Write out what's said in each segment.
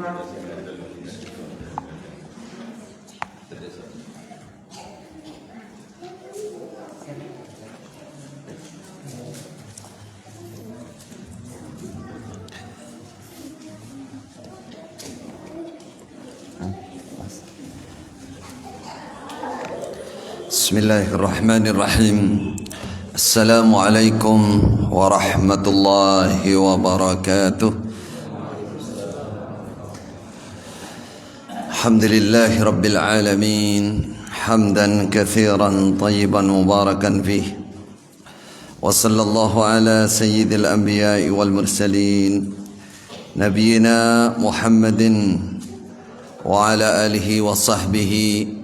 Bismillahirrahmanirrahim. Assalamualaikum warahmatullahi wabarakatuh. Alhamdulillahi rabbil alamin, hamdan katsiran tayyiban mubarakan fih. Wa sallallahu ala sayyidil anbiya'i wal mursalin nabiyyina Muhammadin wa ala alihi wa sahbihi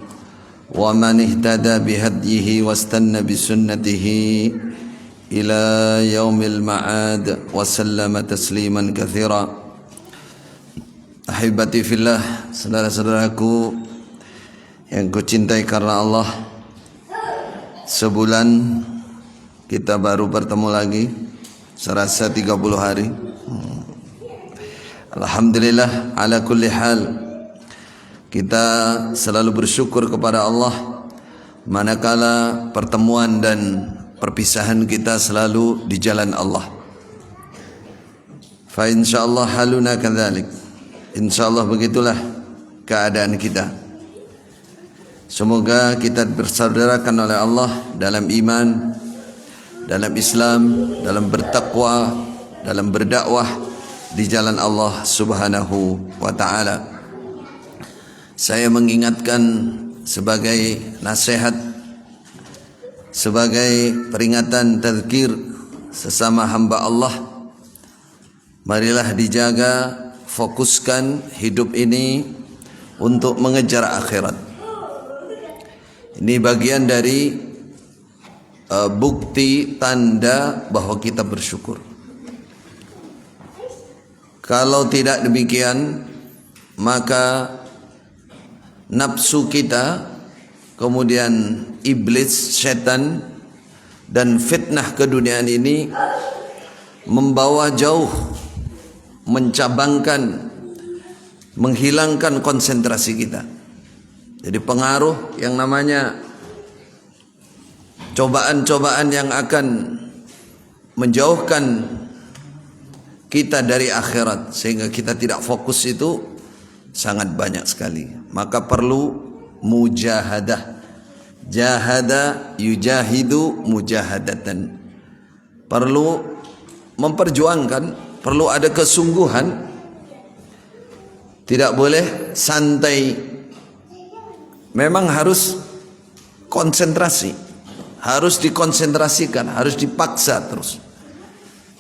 wa man ihtada bihadyihi wastanna bisunnatihi ila yaumil ma'ad wa sallama tasliman katsira. Ahibati fillah, saudara-saudaraku yang kucintai karena Allah, sebulan kita baru bertemu lagi, serasa 30 hari. Alhamdulillah ala kulli hal. Kita selalu bersyukur kepada Allah manakala pertemuan dan perpisahan kita selalu di jalan Allah. Fa insyaallah haluna kadzalik. Insyaallah begitulah keadaan kita. Semoga kita bersaudarakan oleh Allah dalam iman, dalam Islam, dalam bertakwa, dalam berdakwah di jalan Allah Subhanahu wa taala. Saya mengingatkan sebagai nasihat, sebagai peringatan tazkir sesama hamba Allah, marilah dijaga, fokuskan hidup ini untuk mengejar akhirat. Ini bagian dari bukti tanda bahwa kita bersyukur. Kalau tidak demikian, maka nafsu kita, kemudian iblis, setan, dan fitnah keduniaan ini membawa jauh, mencabangkan, menghilangkan konsentrasi kita. Jadi pengaruh yang namanya cobaan-cobaan yang akan menjauhkan kita dari akhirat sehingga kita tidak fokus itu sangat banyak sekali. Maka perlu mujahadah. Jahada yujahidu mujahadatan. Perlu memperjuangkan, perlu ada kesungguhan. Tidak boleh santai. Memang harus konsentrasi. Harus dikonsentrasikan, harus dipaksa terus.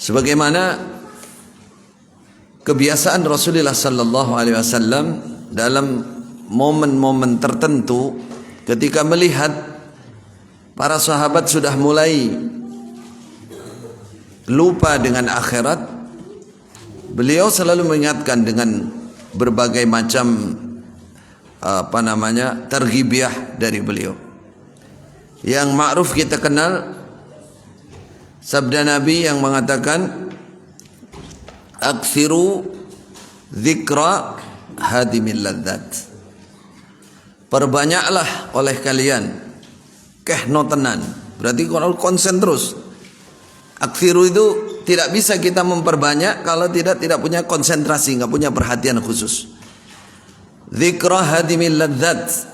Sebagaimana kebiasaan Rasulullah sallallahu alaihi wasallam dalam momen-momen tertentu ketika melihat para sahabat sudah mulai lupa dengan akhirat, beliau selalu mengingatkan dengan berbagai macam targhibiyah dari beliau. Yang ma'ruf kita kenal sabda Nabi yang mengatakan, akthiru dzikra hadimil ladzat. Perbanyaklah oleh kalian kehno tenan. Berarti kalau konsen terus. Akthiru itu tidak bisa kita memperbanyak kalau tidak punya konsentrasi, enggak punya perhatian khusus. Dzikra hadimil ladzat.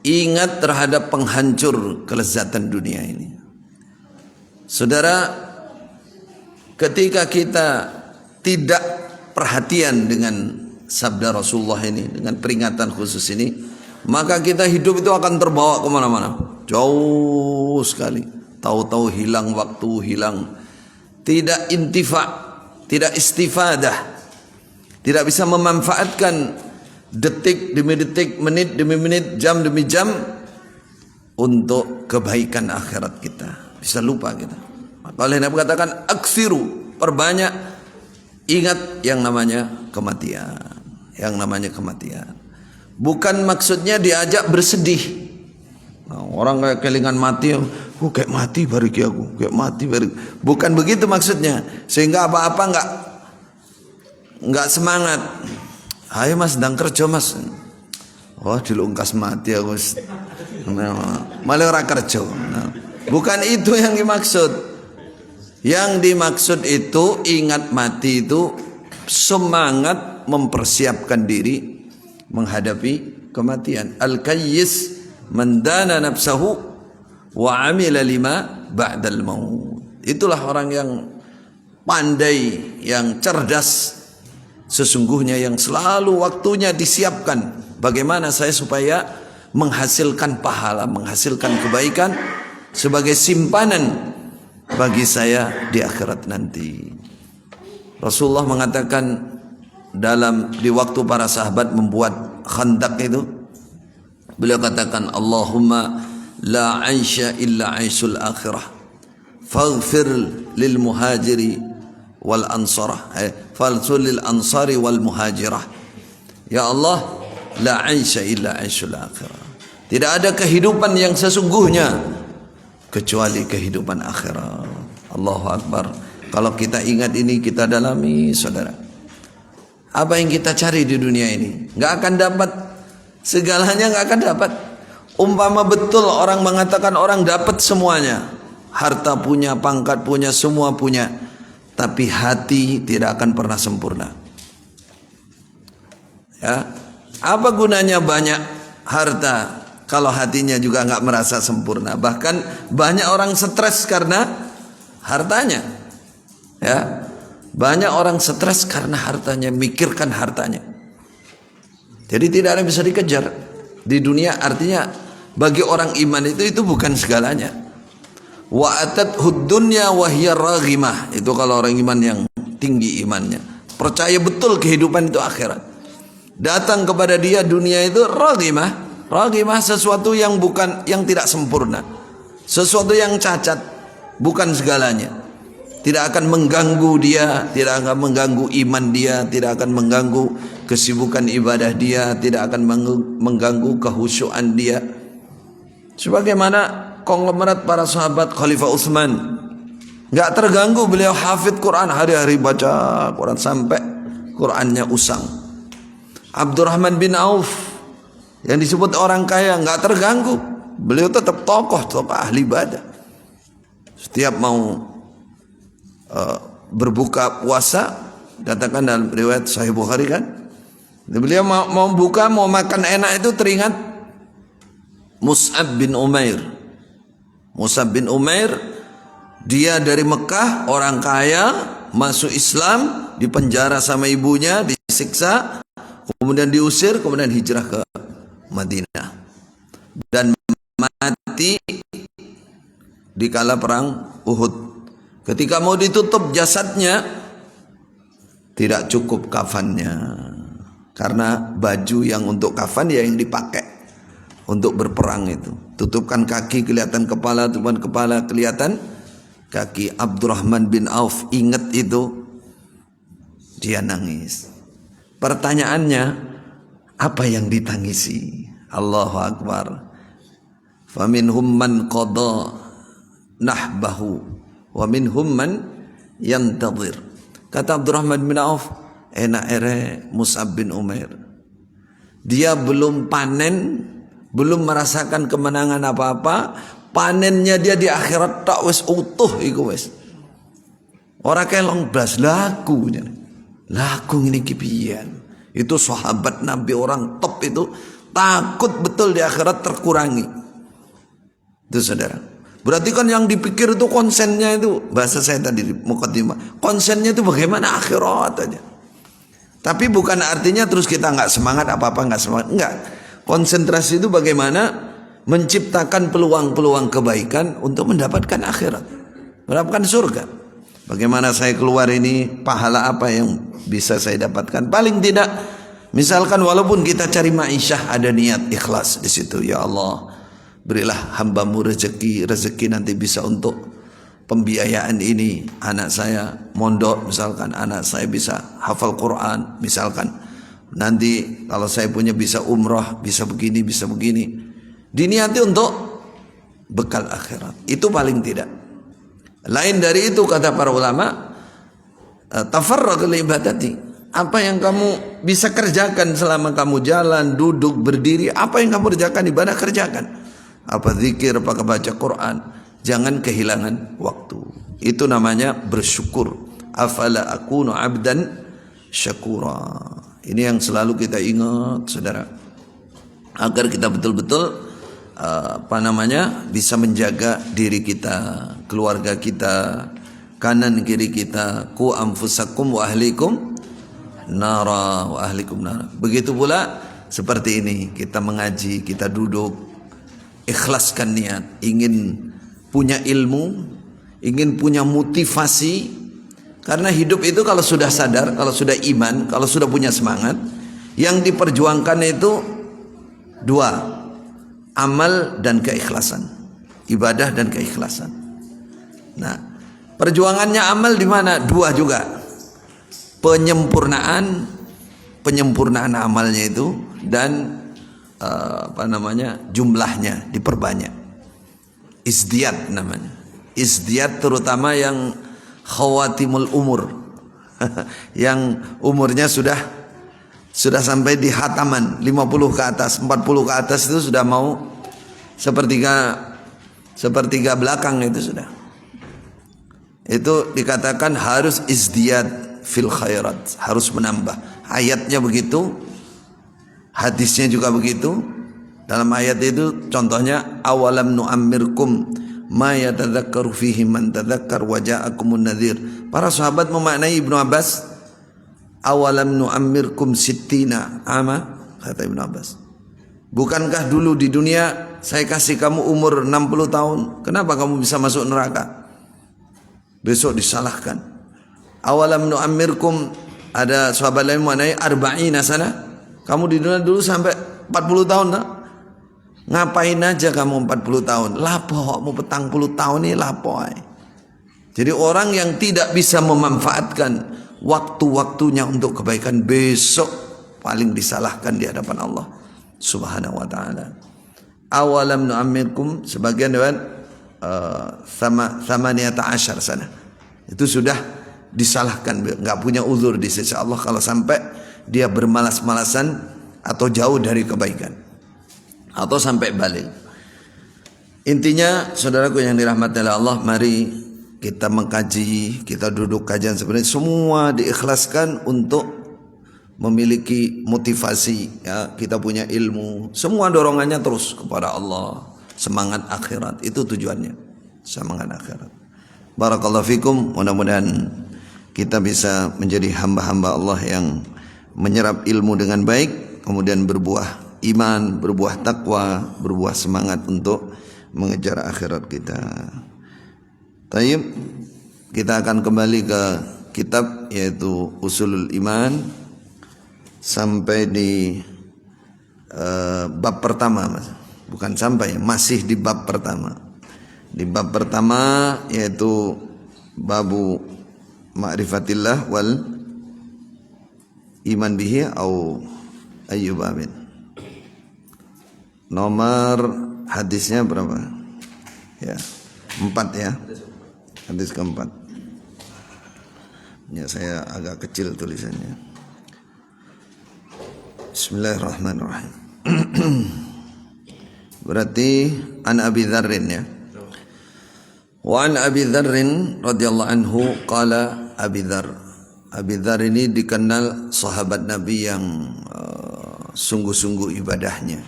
Ingat terhadap penghancur kelezatan dunia ini. Saudara, ketika kita tidak perhatian dengan sabda Rasulullah ini, dengan peringatan khusus ini, maka kita hidup itu akan terbawa kemana-mana, jauh sekali. Tahu-tahu hilang waktu, hilang, tidak intifa, tidak istifadah, tidak bisa memanfaatkan detik demi detik, menit demi menit, jam demi jam untuk kebaikan akhirat kita. Bisa lupa kita. Maka oleh Nabi katakan, aksiru, perbanyak. Ingat yang namanya kematian. Yang namanya kematian. Bukan maksudnya diajak bersedih. Nah, orang kayak kelingan mati, kayak mati bariki aku, kayak mati bariki. Bukan begitu maksudnya. Sehingga apa-apa enggak semangat. Hai mas, sedang kerja mas. Oh, dilungkas mati aku. Malah ora kerja. Nah, bukan itu yang dimaksud. Yang dimaksud itu ingat mati itu semangat mempersiapkan diri menghadapi kematian. Al-kayyis man dana nafsahu wa amila lima ba'dal maut. Itulah orang yang pandai, yang cerdas. Sesungguhnya yang selalu waktunya disiapkan. Bagaimana saya supaya menghasilkan pahala, menghasilkan kebaikan sebagai simpanan bagi saya di akhirat nanti. Rasulullah mengatakan di waktu para sahabat membuat khandak itu, beliau katakan, Allahumma la aisha illa aisul akhirah faghfir lil muhajiri wal ansarah falsul lil ansari wal muhajirah. Ya Allah, la aisha illa aisul akhirah. Tidak ada kehidupan yang sesungguhnya kecuali kehidupan akhirat. Allahu Akbar. Kalau kita ingat ini, kita dalami, saudara. Apa yang kita cari di dunia ini? Nggak akan dapat. Segalanya nggak akan dapat. Umpama betul orang mengatakan orang dapat semuanya. Harta punya, pangkat punya, semua punya. Tapi hati tidak akan pernah sempurna. Ya, apa gunanya banyak harta kalau hatinya juga nggak merasa sempurna? Bahkan banyak orang stres karena hartanya. Ya, banyak orang stres karena hartanya, mikirkan hartanya. Jadi tidak ada yang bisa dikejar di dunia. Artinya bagi orang iman itu bukan segalanya. Wa atathud dunya wa hiya raghimah. Itu kalau orang iman yang tinggi imannya, percaya betul kehidupan itu akhirat. Datang kepada dia dunia itu raghimah. Raghimah sesuatu yang tidak sempurna. Sesuatu yang cacat, bukan segalanya. Tidak akan mengganggu dia, tidak akan mengganggu iman dia, tidak akan mengganggu kesibukan ibadah dia, tidak akan mengganggu kehusyuan dia. Sebagaimana konglomerat para sahabat Khalifah Utsman, nggak terganggu, beliau hafidh Quran, hari-hari baca Quran sampai Qurannya usang. Abdurrahman bin Auf yang disebut orang kaya, nggak terganggu, beliau tetap tokoh ahli ibadah. Setiap mau berbuka puasa, katakan dalam riwayat Sahih Bukhari kan, beliau mau buka, mau makan enak itu teringat Mus'ab bin Umair. Mus'ab bin Umair, dia dari Mekah, orang kaya, masuk Islam, dipenjara sama ibunya, disiksa, kemudian diusir, kemudian hijrah ke Madinah dan mati di kala perang Uhud. Ketika mau ditutup jasadnya, tidak cukup kafannya, karena baju yang untuk kafan ya yang dipakai untuk berperang itu. Tutupkan kaki kelihatan kepala, tutupkan kepala kelihatan kaki. Abdurrahman bin Auf ingat itu, dia nangis. Pertanyaannya, apa yang ditangisi? Allahu Akbar. Faminhum man qada nahbahu wa minhum man yantadhir. Kata Abdurrahman bin Auf, enak ere Mus'ab bin Umair, dia belum panen, belum merasakan kemenangan apa-apa. Panennya dia di akhirat tak wis utuh iku wis. Ora kelong blas laku ini kipian. Itu sahabat Nabi, orang top itu, takut betul di akhirat terkurangi. Itu saudara. Berarti kan yang dipikir itu konsennya itu, bahasa saya tadi di mukadimah, konsennya itu bagaimana akhirat aja. Tapi bukan artinya terus kita nggak semangat, apa-apa nggak semangat, enggak. Konsentrasi itu bagaimana menciptakan peluang-peluang kebaikan untuk mendapatkan akhirat, mendapatkan surga. Bagaimana saya keluar ini, pahala apa yang bisa saya dapatkan? Paling tidak, misalkan walaupun kita cari ma'isyah, ada niat ikhlas di situ. Ya Allah, berilah hambamu rezeki nanti bisa untuk pembiayaan ini. Anak saya mondok, misalkan anak saya bisa hafal Quran, misalkan nanti kalau saya punya bisa umrah, bisa begini, bisa begini. Diniati untuk bekal akhirat. Itu paling tidak. Lain dari itu, kata para ulama, tafarraq li ibadati, Apa yang kamu bisa kerjakan selama kamu jalan, duduk, berdiri, apa yang kamu kerjakan ibadah, kerjakan. Apa zikir, apakah baca Quran. Jangan kehilangan waktu. Itu namanya bersyukur. Afala akunu abdan syakura. Ini yang selalu kita ingat, saudara. Agar kita betul-betul bisa menjaga diri kita, keluarga kita, kanan kiri kita. Ku anfusakum wa ahlikum nara wa ahlikum nara. Begitu pula seperti ini, kita mengaji, kita duduk, ikhlaskan niat, ingin punya ilmu, ingin punya motivasi. Karena hidup itu kalau sudah sadar, kalau sudah iman, kalau sudah punya semangat, yang diperjuangkan itu dua, amal dan keikhlasan, ibadah dan keikhlasan. Nah, perjuangannya amal di mana? Dua juga, penyempurnaan amalnya itu, dan jumlahnya diperbanyak. Izdiyat namanya. Izdiyat terutama yang khawatimul umur, yang umurnya sudah sampai di hataman 50 ke atas, 40 ke atas itu sudah mau sepertiga belakang itu sudah. Itu dikatakan harus izdiyat fil khairat, harus menambah. Ayatnya begitu, hadisnya juga begitu. Dalam ayat itu contohnya awalam nu'ammirkum ma yatadzakkaru fihi man tadzakkar wa ja'akumun nadhir. Para sahabat memaknai Ibnu Abbas, awalam nu'ammirkum sittina ama, kata Ibnu Abbas. Bukankah dulu di dunia saya kasih kamu umur 60 tahun? Kenapa kamu bisa masuk neraka? Besok disalahkan. Awalam nu'ammirkum, ada sahabat lain memaknai arba'ina sana. Kamu di dunia dulu sampai 40 tahun tak? Ngapain aja kamu 40 tahun? Lapo, mau petang puluh tahun ini lapo. Jadi orang yang tidak bisa memanfaatkan waktu-waktunya untuk kebaikan, besok paling disalahkan di hadapan Allah Subhanahu wa taala. Awalam nu'ammirkum, sebagian dengan 18 sana. Itu sudah disalahkan, enggak punya uzur di sisi Allah kalau sampai dia bermalas-malasan atau jauh dari kebaikan, atau sampai balik. Intinya, saudaraku yang dirahmati oleh Allah, mari kita mengkaji, kita duduk kajian sebenarnya semua diikhlaskan untuk memiliki motivasi, ya, kita punya ilmu, semua dorongannya terus kepada Allah, semangat akhirat, itu tujuannya, semangat akhirat. Barakallahu fikum, mudah-mudahan kita bisa menjadi hamba-hamba Allah yang menyerap ilmu dengan baik, kemudian berbuah iman, berbuah takwa, berbuah semangat untuk mengejar akhirat kita. Tayyib, kita akan kembali ke kitab yaitu Usulul Iman sampai di bab pertama, Mas. Bukan sampai, masih di bab pertama. Di bab pertama yaitu babu ma'rifatillah wal iman bihi au ayyubabin. Nomor hadisnya berapa? Ya, 4 ya. Hadis keempat. Ya, saya agak kecil tulisannya. Bismillahirrahmanirrahim. Berarti an Abi Dzarrin ya. Wa an Abi Dzarrin radhiyallahu anhu qala Abi Dzar. Abi Dzar ini dikenal sahabat Nabi yang sungguh-sungguh ibadahnya,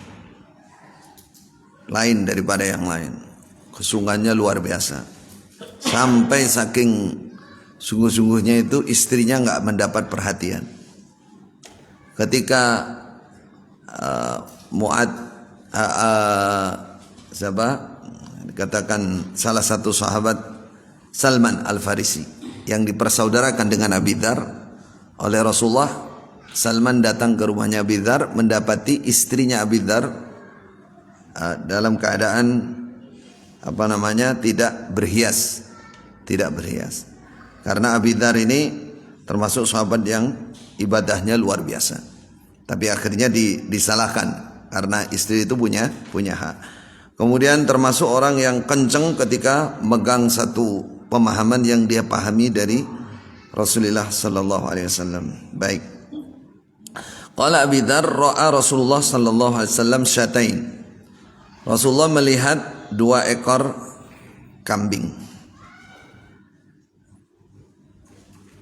lain daripada yang lain. Kesungguhannya luar biasa. Sampai saking sungguh-sungguhnya itu istrinya enggak mendapat perhatian. Ketika Mu'ad siapa? Dikatakan salah satu sahabat Salman Al-Farisi yang dipersaudarakan dengan Abi Dzar oleh Rasulullah. Salman datang ke rumahnya Abi Dzar, mendapati istrinya Abi Dzar dalam keadaan tidak berhias. Karena Abi Dzar ini termasuk sahabat yang ibadahnya luar biasa. Tapi akhirnya disalahkan karena istri itu punya hak. Kemudian termasuk orang yang kenceng ketika megang satu pemahaman yang dia pahami dari Rasulullah sallallahu alaihi wasallam. Baik. Qala Abi Dzar ra'a Rasulullah sallallahu alaihi wasallam syatain. Rasulullah melihat 2 ekor kambing.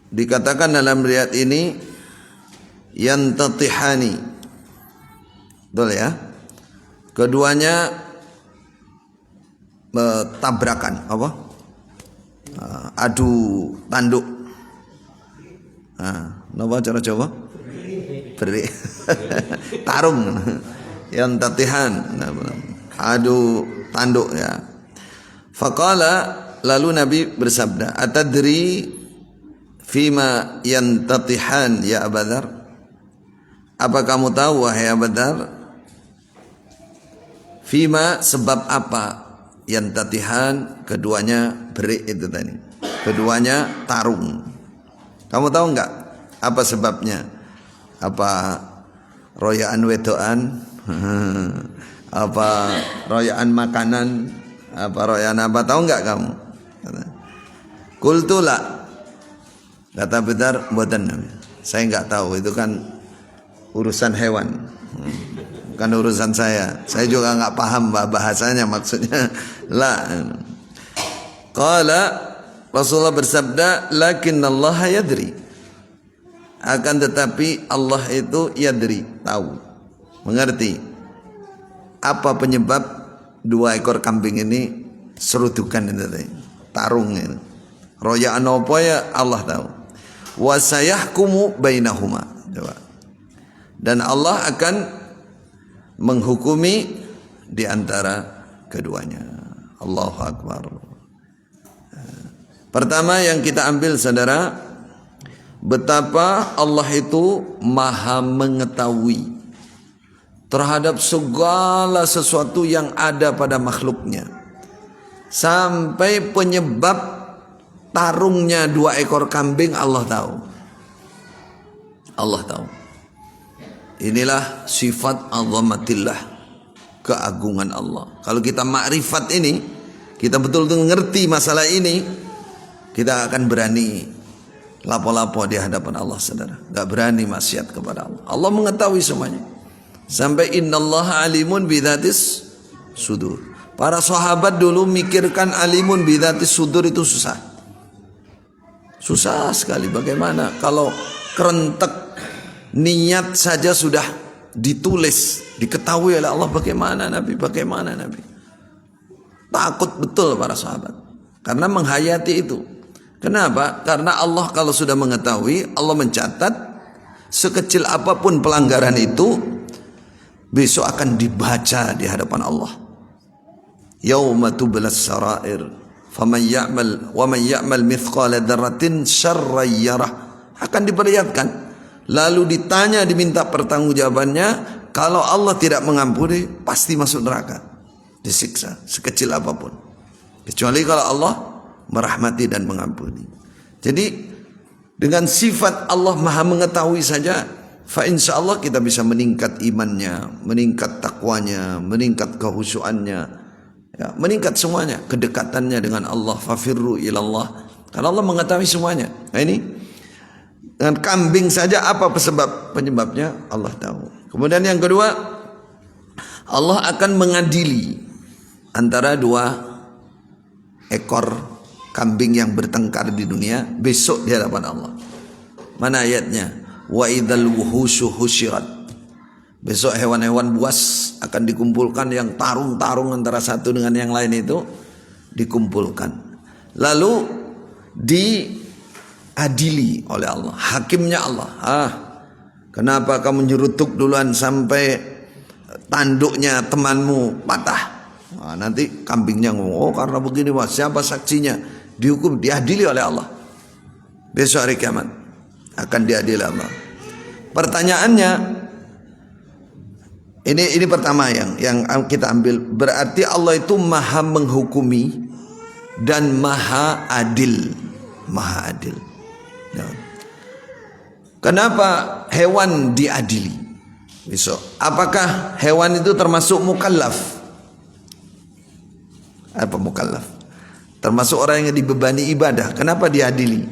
Dikatakan dalam riwayat ini yantatihani. Betul ya? Keduanya tabrakan apa? Adu tanduk. Napa cara Jawa? Beri. Tarung. Yantatihan. Adu tanduk ya. Faqala, lalu Nabi bersabda, atadri fima yantatihan ya Abu Dzar? Apa kamu tahu wahai Abu Dzar? Fima, sebab apa? Yantatihan, keduanya beri itu tadi. Keduanya tarung. Kamu tahu enggak apa sebabnya? Apa royaan wedoan? Apa royaan makanan? Apa royaan apa? Tahu enggak kamu? Qultu la. Kata Abu Dzar, mboten. Saya enggak tahu, itu kan urusan hewan. Bukan urusan saya. Saya juga enggak paham bahasanya maksudnya. La. Qala, Rasulullah bersabda, lakinnallaha yadri. Akan tetapi Allah itu yadri, tahu, mengerti apa penyebab 2 ekor kambing ini serudukan itu tadi, tarung ini. Royaan apa ya Allah tahu. Wa sayahkumu bainahuma. Dan Allah akan menghukumi di antara keduanya. Allahu Akbar. Pertama yang kita ambil saudara, betapa Allah itu maha mengetahui terhadap segala sesuatu yang ada pada makhluknya. Sampai penyebab tarungnya 2 ekor kambing Allah tahu. Allah tahu. Inilah sifat azamatillah, keagungan Allah. Kalau kita makrifat ini, kita betul-betul ngerti masalah ini, kita akan berani lapo-lapo di hadapan Allah, saudara. Gak berani maksiat kepada Allah. Allah mengetahui semuanya. Sampai innallaha alimun bidzatis sudur. Para sahabat dulu mikirkan alimun bidzatis sudur itu susah. Susah sekali. Bagaimana kalau kerentek niat saja sudah ditulis, diketahui oleh Allah? Bagaimana Nabi? Bagaimana Nabi? Takut betul para sahabat. Karena menghayati itu. Kenapa? Karena Allah kalau sudah mengetahui, Allah mencatat sekecil apapun pelanggaran itu besok akan dibaca di hadapan Allah. Yauma tublas sarair faman ya'mal wa man ya'mal mithqala dzarratin syarran yarah, akan diperlihatkan. Lalu ditanya, diminta pertanggungjawabannya. Kalau Allah tidak mengampuni, pasti masuk neraka, disiksa sekecil apapun. Kecuali kalau Allah merahmati dan mengampuni. Jadi dengan sifat Allah maha mengetahui saja, fa insyaallah kita bisa meningkat imannya, meningkat takwanya, meningkat kehusuannya, ya, meningkat semuanya, kedekatannya dengan Allah. Fafirru ilallah, karena Allah mengetahui semuanya. Nah ini dengan kambing saja apa penyebabnya Allah tahu. Kemudian yang kedua, Allah akan mengadili antara 2 ekor kambing yang bertengkar di dunia besok di hadapan Allah. Mana ayatnya? Wa idzal wuhusyu husyirat. Besok hewan-hewan buas akan dikumpulkan, yang tarung-tarung antara satu dengan yang lain itu dikumpulkan. Lalu diadili oleh Allah, hakimnya Allah. Kenapa kamu nyerutuk duluan sampai tanduknya temanmu patah? Nanti kambingnya ngomong, oh karena begini Mas, siapa saksinya? Dihukum, diadili oleh Allah. Besok hari kiamat akan diadili Allah. Pertanyaannya, ini pertama yang kita ambil, berarti Allah itu maha menghukumi dan maha adil. Maha adil. Ya. Kenapa hewan diadili besok? Apakah hewan itu termasuk mukallaf? Apa mukallaf? Termasuk orang yang dibebani ibadah. Kenapa diadili?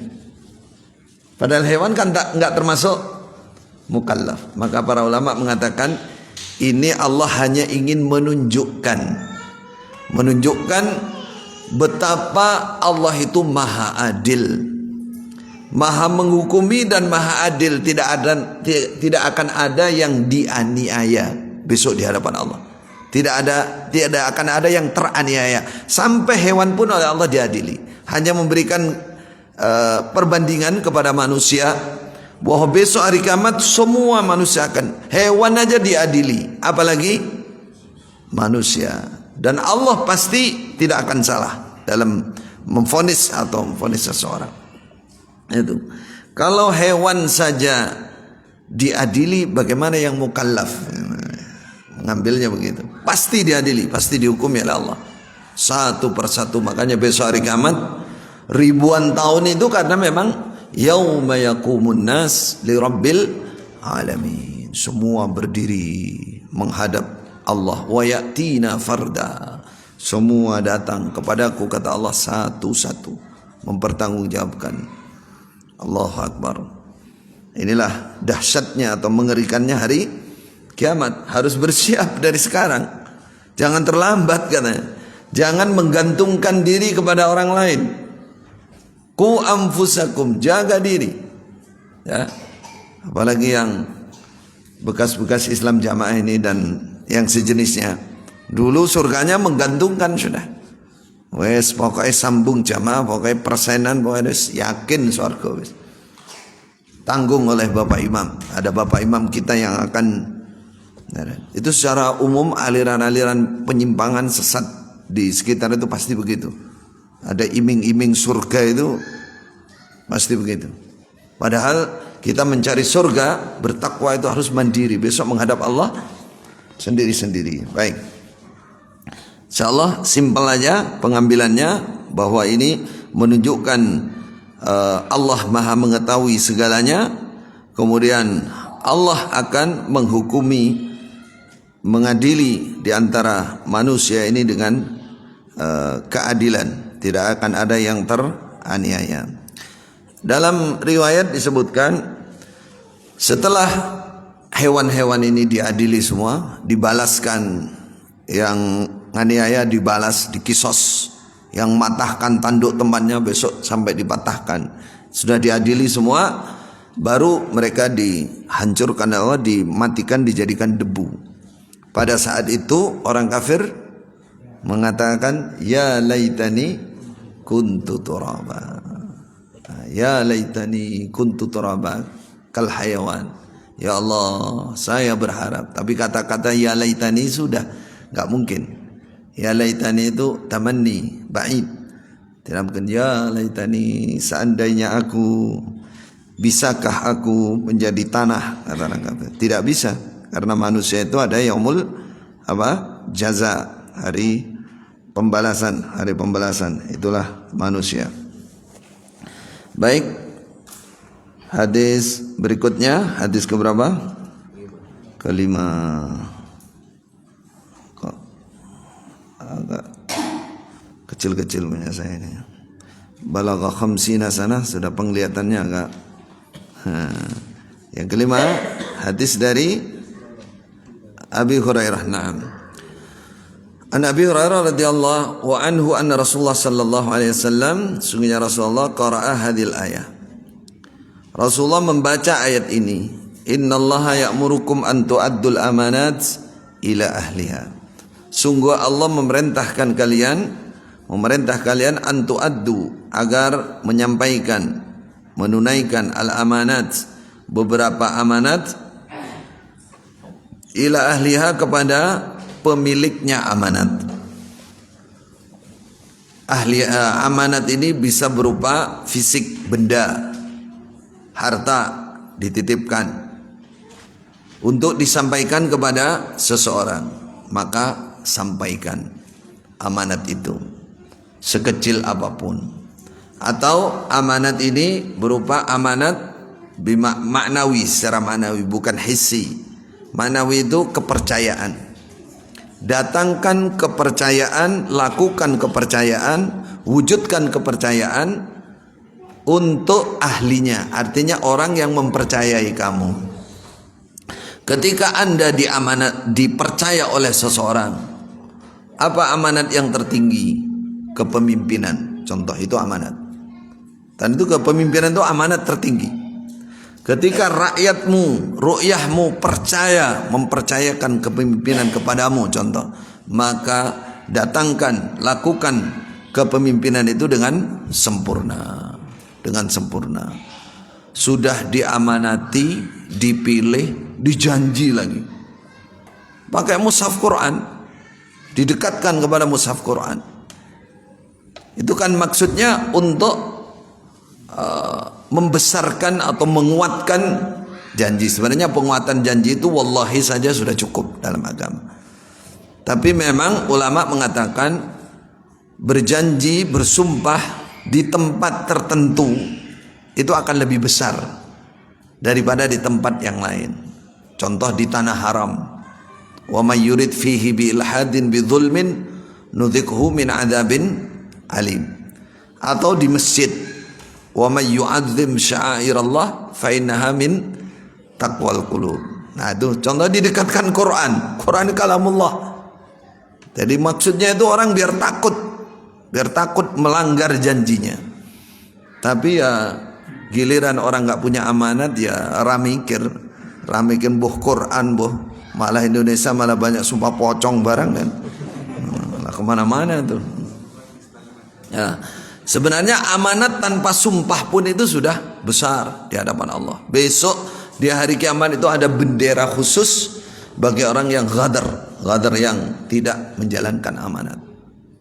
Padahal hewan kan enggak termasuk mukallaf. Maka para ulama mengatakan ini Allah hanya ingin menunjukkan betapa Allah itu maha adil, maha menghukumi dan maha adil. Tidak akan ada yang dianiaya besok di hadapan Allah. Tidak akan ada yang teraniaya. Sampai hewan pun oleh Allah diadili. Hanya memberikan perbandingan kepada manusia bahwa besok hari kiamat semua manusia akan, hewan aja diadili, apalagi manusia. Dan Allah pasti tidak akan salah dalam memvonis atau memvonis seseorang. Itu. Kalau hewan saja diadili, bagaimana yang mukallaf? Mengambilnya begitu. Pasti diadili, pasti dihukumi oleh Allah. Satu persatu. Makanya besok hari kiamat ribuan tahun itu karena memang yauma yaqumun nas li rabbil alamin. Semua berdiri menghadap Allah. Wa ya'tina farda. Semua datang kepadaku, kata Allah, satu-satu, mempertanggungjawabkan. Allahu Akbar. Inilah dahsyatnya atau mengerikannya hari kiamat. Harus bersiap dari sekarang. Jangan terlambat katanya. Jangan menggantungkan diri kepada orang lain. Ku anfusakum, jaga diri. Ya. Apalagi yang bekas-bekas Islam jamaah ini dan yang sejenisnya. Dulu surganya menggantungkan sudah. Wes pokoknya sambung jamaah, pokoknya persenan, pokoknya yakin surga wes. Tanggung oleh Bapak Imam. Ada Bapak Imam kita yang akan. Itu secara umum aliran-aliran penyimpangan sesat di sekitar itu pasti begitu. Ada iming-iming surga itu pasti begitu. Padahal kita mencari surga, bertakwa itu harus mandiri. Besok menghadap Allah sendiri-sendiri. Baik. InsyaAllah simpel aja pengambilannya, bahwa ini menunjukkan Allah maha mengetahui segalanya. Kemudian Allah akan menghukumi, mengadili di antara manusia ini dengan keadilan. Tidak akan ada yang teraniaya. Dalam riwayat disebutkan setelah hewan-hewan ini diadili semua, dibalaskan, yang nganiaya dibalas, dikisos, yang matahkan tanduk temannya besok sampai dipatahkan. Sudah diadili semua, baru mereka dihancurkan Allah, dimatikan, dijadikan debu. Pada saat itu orang kafir mengatakan, ya laitani kuntu turaba. Ya laitani kuntu turaba kal hayawan. Ya Allah, saya berharap. Tapi kata-kata ya laitani sudah enggak mungkin. Ya laitani itu tamanni, ba'id. Tidak mungkin. Ya laitani, seandainya aku, bisakah aku menjadi tanah, kata orang kafir. Tidak bisa, karena manusia itu ada yaumul jaza, hari pembalasan, itulah manusia. Baik, hadis berikutnya, hadis keberapa? Kelima. Kok agak kecil-kecil punya saya ini. Balagha khamsina sana, sudah penglihatannya agak. Yang kelima, hadis dari Abi Hurairah. Naam. An Abi Hurairah radhiyallahu anhu anna Rasulullah sallallahu alaihi wasallam, sungguhnya Rasulullah qara'a hadhil ayah. Rasulullah membaca ayat ini, innallaha ya'murukum an tu'addul amanat ila ahliha. Sungguh Allah memerintah kalian an tu'addu, agar menyampaikan, menunaikan al amanat, beberapa amanat, ila ahliha, kepada pemiliknya amanat. Amanat ini bisa berupa fisik, benda, harta dititipkan untuk disampaikan kepada seseorang. Maka sampaikan amanat itu, sekecil apapun. Atau amanat ini berupa amanat maknawi, secara maknawi, bukan hissi. Maknawi itu kepercayaan. Datangkan kepercayaan, lakukan kepercayaan, wujudkan kepercayaan untuk ahlinya, artinya orang yang mempercayai kamu. Ketika Anda dipercaya oleh seseorang, apa amanat yang tertinggi? Kepemimpinan. Contoh, itu amanat. Dan itu kepemimpinan itu amanat tertinggi. Ketika rakyatmu, ru'yahmu mempercayakan kepemimpinan kepadamu, contoh, maka lakukan kepemimpinan itu dengan sempurna. Dengan sempurna. Sudah diamanati, dipilih, dijanji lagi. Pakai mushaf Quran, didekatkan kepada mushaf Quran. Itu kan maksudnya untuk membesarkan atau menguatkan janji. Sebenarnya penguatan janji itu wallahi saja sudah cukup dalam agama. Tapi memang ulama mengatakan berjanji, bersumpah di tempat tertentu itu akan lebih besar daripada di tempat yang lain. Contoh di tanah haram. Wa may yurid fihi bi ilhadin bi dzulmin nudzikhu min adzabin alim. Atau di masjid. Wa may yu'azzim sya'airallah fa innaha min taqwal qulub. Nah, itu contoh didekatkan Quran. Quran kalamullah. Jadi maksudnya itu orang biar takut melanggar janjinya. Tapi ya giliran orang nggak punya amanat ya ramikir buh Quran buh, malah Indonesia malah banyak sumpah pocong barang kan, malah kemana-mana tuh. Ya, sebenarnya amanat tanpa sumpah pun itu sudah besar di hadapan Allah. Besok di hari kiamat itu ada bendera khusus bagi orang yang ghadar yang tidak menjalankan amanat.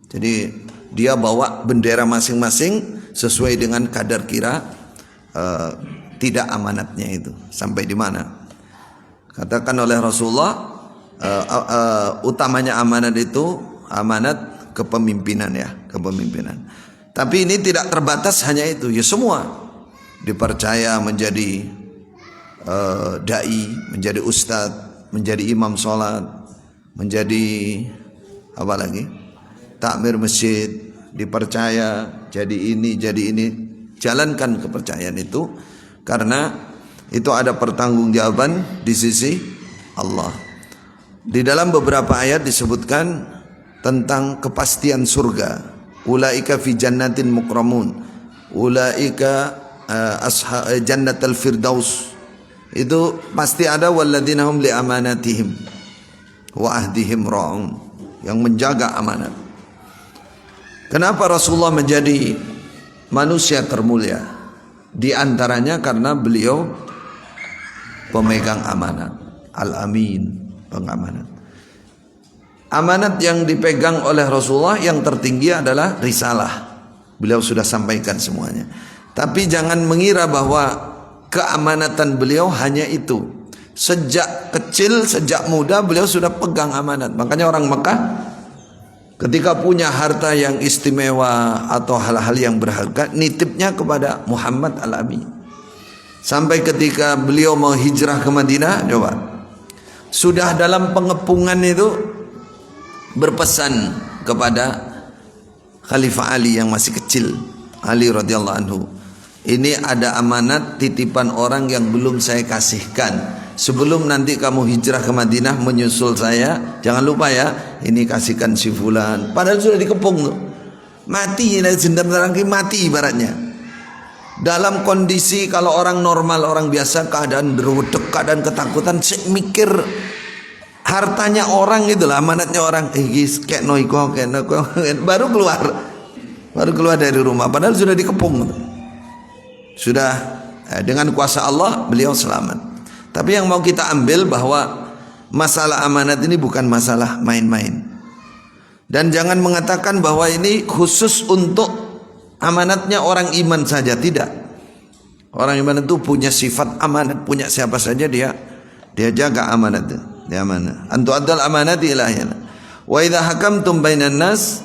Jadi dia bawa bendera masing-masing sesuai dengan kadar kira tidak amanatnya itu sampai di mana. Katakan oleh Rasulullah utamanya amanat itu amanat kepemimpinan ya, kepemimpinan. Tapi ini tidak terbatas hanya itu, ya semua dipercaya menjadi dai, menjadi ustadz, menjadi imam sholat, menjadi apa lagi? Takmir masjid, dipercaya jadi ini. Jalankan kepercayaan itu karena itu ada pertanggungjawaban di sisi Allah. Di dalam beberapa ayat disebutkan tentang kepastian surga. Ulaika fi jannatin mukramun. Ulaika jannatul firdaus. Itu pasti ada walladzina hum li amanatihim wa ahdihim ra'un, yang menjaga amanat. Kenapa Rasulullah menjadi manusia termulia? Di antaranya karena beliau pemegang amanat, al-amin, pengamanat. Amanat yang dipegang oleh Rasulullah yang tertinggi adalah risalah. Beliau sudah sampaikan semuanya. Tapi jangan mengira bahwa keamanatan beliau hanya itu. Sejak kecil, sejak muda beliau sudah pegang amanat. Makanya orang Mekah ketika punya harta yang istimewa atau hal-hal yang berharga, nitipnya kepada Muhammad al-Amin. Sampai ketika beliau mau hijrah ke Madinah, coba, sudah dalam pengepungan itu berpesan kepada Khalifah Ali yang masih kecil, Ali radhiyallahu anhu. Ini ada amanat titipan orang yang belum saya kasihkan. Sebelum nanti kamu hijrah ke Madinah menyusul saya, jangan lupa ya, ini kasihkan si fulan. Padahal sudah dikepung tuh. Mati, mati ibaratnya. Dalam kondisi kalau orang normal, orang biasa keadaan berwedek, keadaan ketakutan, mikir hartanya orang itulah, amanatnya orang. Kayak noiko, baru keluar dari rumah. Padahal sudah dikepung. Sudah dengan kuasa Allah beliau selamat. Tapi yang mau kita ambil bahwa masalah amanat ini bukan masalah main-main. Dan jangan mengatakan bahwa ini khusus untuk amanatnya orang iman saja, tidak. Orang iman itu punya sifat amanat, punya siapa saja dia jaga amanat. Dia amanah. Antu addal amanati ilahiyana. Wa idza hakamtum bainan nas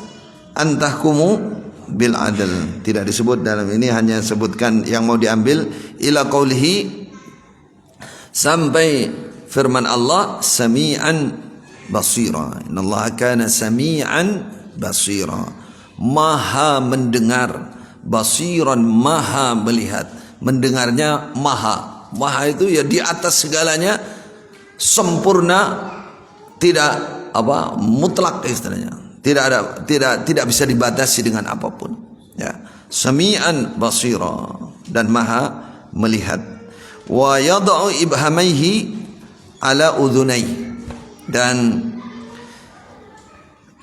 antahkumu bil adl. Tidak disebut dalam ini, hanya sebutkan yang mau diambil ila qaulihi, sampai firman Allah sami'an basira. Innallaha kana sami'an basira. Maha mendengar, basiran, maha melihat. Mendengarnya maha. Maha itu ya di atas segalanya, sempurna, tidak mutlak istilahnya. Tidak bisa dibatasi dengan apapun. Ya, sami'an basira, dan maha melihat. Wa yad'u ibhamaihi ala udhunai, dan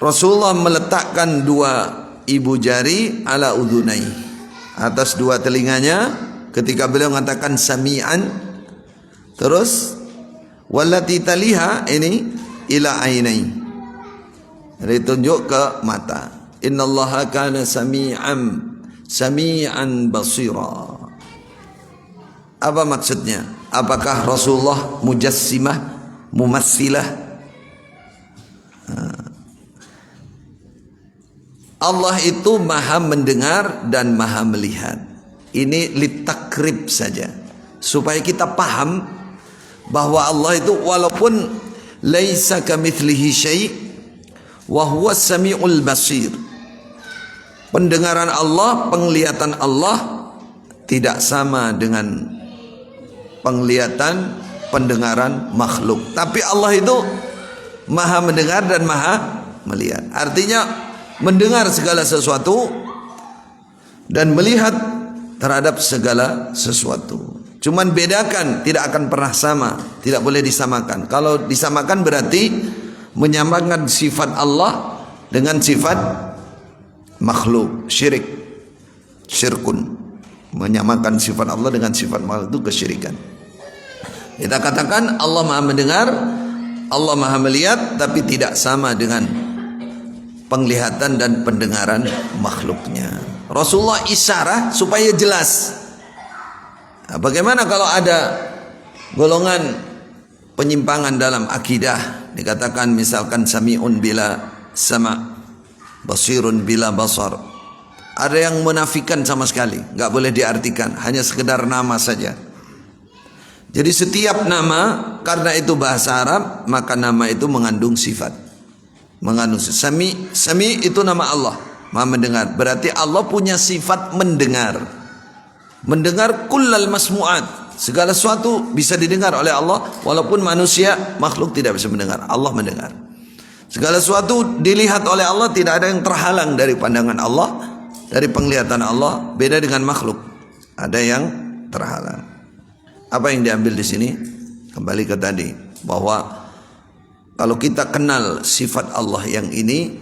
Rasulullah meletakkan dua ibu jari ala udhunai, atas dua telinganya ketika beliau mengatakan sami'an. Terus wallati taliha ini ila ainai, ditunjuk ke mata. Innallaha kana sami'an basira. Apa maksudnya? Apakah Rasulullah mujassimah, mumassilah? Allah itu maha mendengar dan maha melihat. Ini litakrib saja, supaya kita paham bahwa Allah itu walaupun laisa kamitslihi syai' wa huwas samiul basir. Pendengaran Allah, penglihatan Allah tidak sama dengan penglihatan, pendengaran makhluk. Tapi Allah itu maha mendengar dan maha melihat. Artinya mendengar segala sesuatu dan melihat terhadap segala sesuatu. Cuman bedakan, tidak akan pernah sama, tidak boleh disamakan. Kalau disamakan berarti menyamakan sifat Allah dengan sifat makhluk, syirkun. Menyamakan sifat Allah dengan sifat makhluk itu kesyirikan. Kita katakan Allah maha mendengar, Allah maha melihat, tapi tidak sama dengan penglihatan dan pendengaran makhluknya. Rasulullah isyarah supaya jelas. Nah, bagaimana kalau ada golongan penyimpangan dalam akidah, dikatakan misalkan sami'un bila sama', basirun bila basar. Ada yang menafikan sama sekali, nggak boleh diartikan, hanya sekedar nama saja. Jadi setiap nama, karena itu bahasa Arab, maka nama itu mengandung sifat. Mengandung sami itu nama Allah, maha mendengar. Berarti Allah punya sifat mendengar. Mendengar kullal masmu'at, segala sesuatu bisa didengar oleh Allah, walaupun manusia, makhluk tidak bisa mendengar. Allah mendengar. Segala sesuatu dilihat oleh Allah, tidak ada yang terhalang dari pandangan Allah, dari penglihatan Allah. Beda dengan makhluk, ada yang terhalang. Apa yang diambil di sini? Kembali ke tadi, bahwa kalau kita kenal sifat Allah yang ini,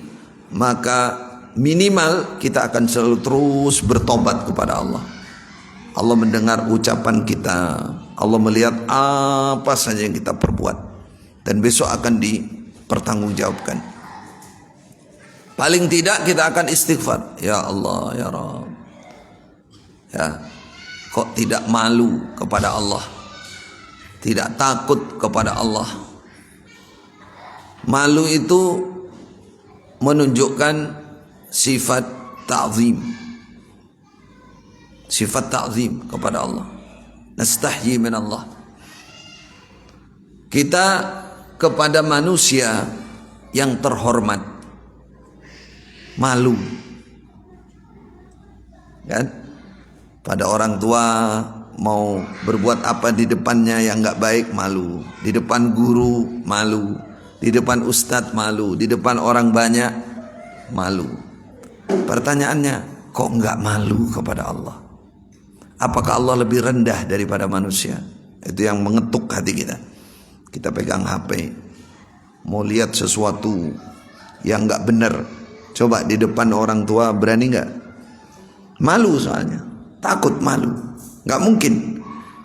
maka minimal kita akan selalu terus bertobat kepada Allah. Allah mendengar ucapan kita, Allah melihat apa saja yang kita perbuat, dan besok akan dipertanggungjawabkan. Paling tidak kita akan istighfar, ya Allah, ya Rabb, ya, kok tidak malu kepada Allah, tidak takut kepada Allah. Malu itu menunjukkan sifat ta'zim, sifat ta'zim kepada Allah. Nastahyi min Allah. Kita kepada manusia yang terhormat malu, kan? Pada orang tua mau berbuat apa di depannya yang enggak baik, malu. Di depan guru malu, di depan ustadz malu, di depan orang banyak malu. Pertanyaannya, kok enggak malu kepada Allah? Apakah Allah lebih rendah daripada manusia? Itu yang mengetuk hati kita. Kita pegang HP, mau lihat sesuatu yang enggak benar, coba di depan orang tua, berani enggak? Malu soalnya, takut, malu, enggak mungkin.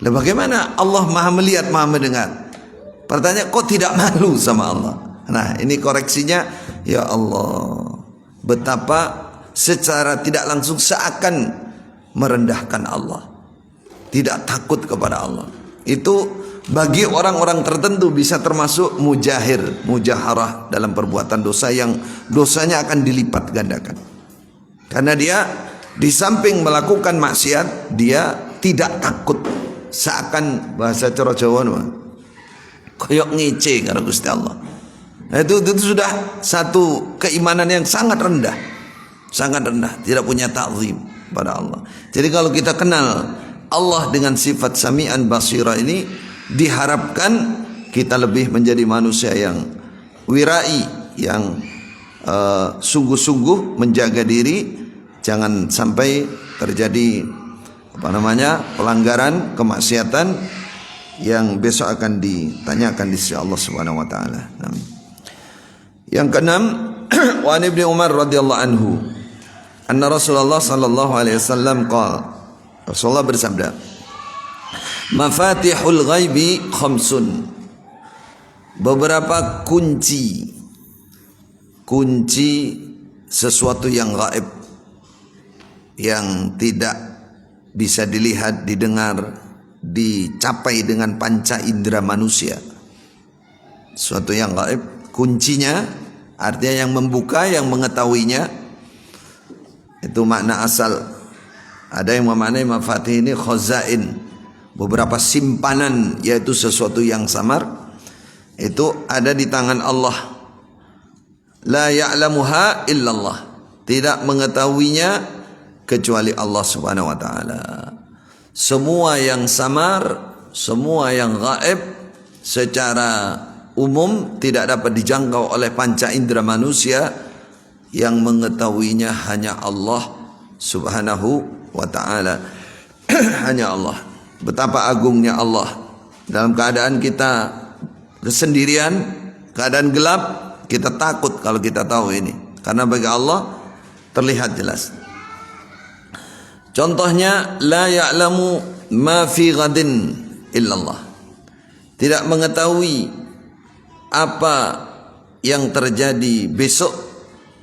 Lah bagaimana Allah maha melihat, maha mendengar? Pertanyaan, kok tidak malu sama Allah? Nah, ini koreksinya. Ya Allah, betapa secara tidak langsung seakan merendahkan Allah, tidak takut kepada Allah. Itu bagi orang-orang tertentu bisa termasuk mujaharah dalam perbuatan dosa, yang dosanya akan dilipat gandakan. Karena dia di samping melakukan maksiat, dia tidak takut, seakan bahasa cara Jawa koyok ngece karo Gusti Allah. Nah, itu sudah satu keimanan yang sangat rendah, tidak punya ta'zim. pada Allah. Jadi kalau kita kenal Allah dengan sifat Sami'an Basira ini, diharapkan kita lebih menjadi manusia yang wirai, yang sungguh-sungguh menjaga diri, jangan sampai terjadi pelanggaran, kemaksiatan yang besok akan ditanyakan di sisi Allah Subhanahu wa taala. Yang keenam, wa Ibnu Umar radhiyallahu anhu, anna Rasulullah sallallahu alaihi wasallam qala, Rasulullah bersabda, mafatihul ghaibi khamsun, beberapa kunci sesuatu yang gaib, yang tidak bisa dilihat, didengar, dicapai dengan panca indera manusia. Sesuatu yang gaib, kuncinya artinya yang membuka, yang mengetahuinya. Itu makna asal. Ada yang memaknai mafatih ini khazain, beberapa simpanan, yaitu sesuatu yang samar, itu ada di tangan Allah. La ya'lamuha illallah, tidak mengetahuinya kecuali Allah Subhanahu wa taala. Semua yang samar, semua yang gaib secara umum tidak dapat dijangkau oleh panca indera manusia, yang mengetahuinya hanya Allah Subhanahu wa taala. Hanya Allah. Betapa agungnya Allah. Dalam keadaan kita kesendirian, keadaan gelap, kita takut kalau kita tahu ini, karena bagi Allah terlihat jelas. Contohnya, la ya'lamu ma fi ghadin illallah, tidak mengetahui apa yang terjadi besok,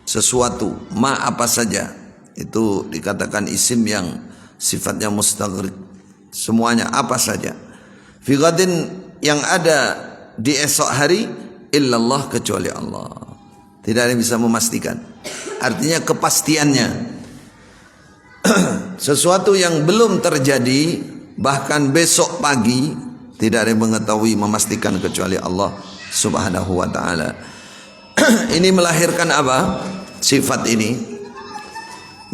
sesuatu, ma apa saja. Itu dikatakan isim yang sifatnya mustaghraq, semuanya, apa saja. Fi ghadin, yang ada di esok hari, illallah, kecuali Allah. Tidak ada yang bisa memastikan. Artinya kepastiannya. Sesuatu yang belum terjadi, bahkan besok pagi, tidak ada yang mengetahui, memastikan kecuali Allah Subhanahu wa taala. Ini melahirkan apa? Sifat ini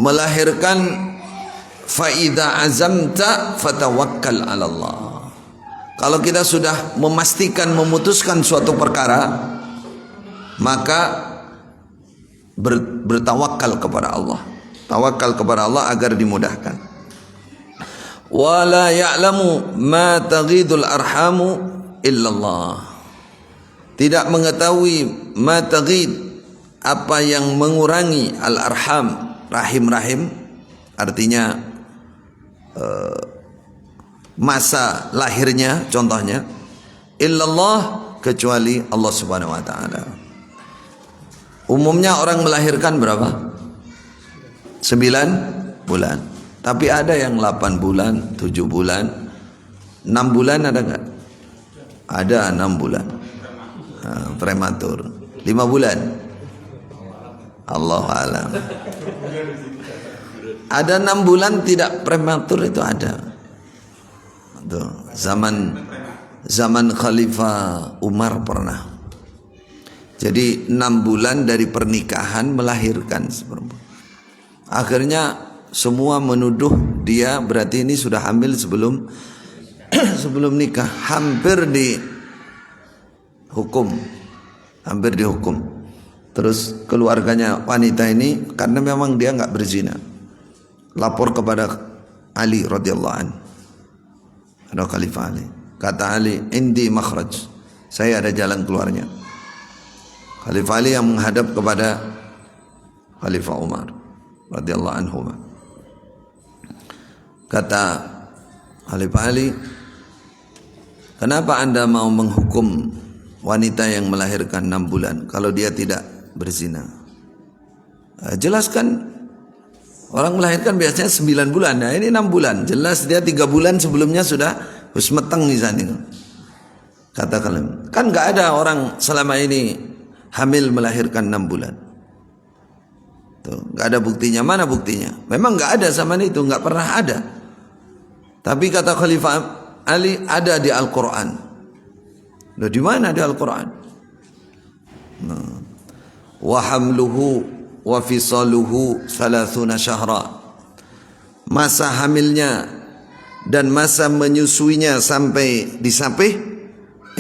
melahirkan fa idza azamta fatawakkal 'ala Allah. Kalau kita sudah memastikan, memutuskan suatu perkara, maka bertawakal kepada Allah. Tawakal kepada Allah agar dimudahkan. Wa la ya'lamu ma taghidul arhamu illallah. Tidak mengetahui ma taghid, apa yang mengurangi al-arham, rahim-rahim, artinya masa lahirnya, contohnya, illallah, kecuali Allah Subhanahu wa taala. Umumnya orang melahirkan berapa? 9 bulan. Tapi ada yang 8 bulan, 7 bulan, 6 bulan, ada enggak? Ada 6 bulan. Prematur. 5 bulan. Allahu a'lam. Ada 6 bulan tidak prematur, itu ada. Tuh, zaman Khalifah Umar pernah. Jadi 6 bulan dari pernikahan melahirkan. Akhirnya semua menuduh dia berarti ini sudah hamil sebelum sebelum nikah. Hampir dihukum. Terus keluarganya wanita ini, karena memang dia nggak berzina, lapor kepada Ali radhiyallahu anhu. Ada Khalifah Ali. Kata Ali, indi makhraj, saya ada jalan keluarnya. Khalifah Ali yang menghadap kepada Khalifah Umar radhiyallahu anhu. Kata Khalifah Ali, kenapa Anda mau menghukum wanita yang melahirkan 6 bulan kalau dia tidak berzina? Jelaskan. Orang melahirkan biasanya 9 bulan, nah ini 6 bulan. Jelas dia 3 bulan sebelumnya sudah husmeteng misalnya. Kata kalian, kan nggak ada orang selama ini hamil melahirkan 6 bulan. Tuh, nggak ada buktinya. Mana buktinya? Memang nggak ada zaman itu, nggak pernah ada. Tapi kata Khalifah Ali, ada di Al-Quran. Loh, di mana di Al-Quran? Wa hamluhu wa fisaluhu 30 syahra masa hamilnya dan masa menyusuinya sampai disapih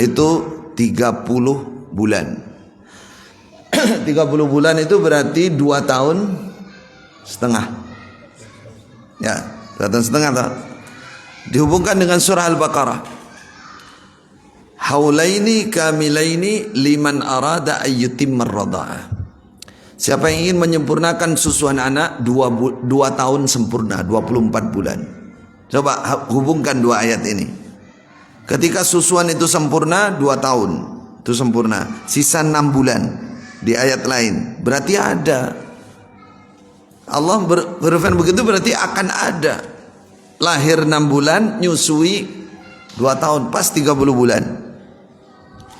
itu 30 bulan. 30 bulan itu berarti 2 tahun setengah. Ya, 2 tahun setengah toh. Dihubungkan dengan surah Al-Baqarah. Haulaini kamilaini liman arada ayyutimmar radha'ah. Siapa yang ingin menyempurnakan susuan anak 2 tahun sempurna, 24 bulan. Coba hubungkan 2 ayat ini. Ketika susuan itu sempurna 2 tahun, itu sempurna. Sisa 6 bulan di ayat lain. Berarti ada. Allah berfirman begitu berarti akan ada. Lahir 6 bulan, nyusui 2 tahun, pas 30 bulan.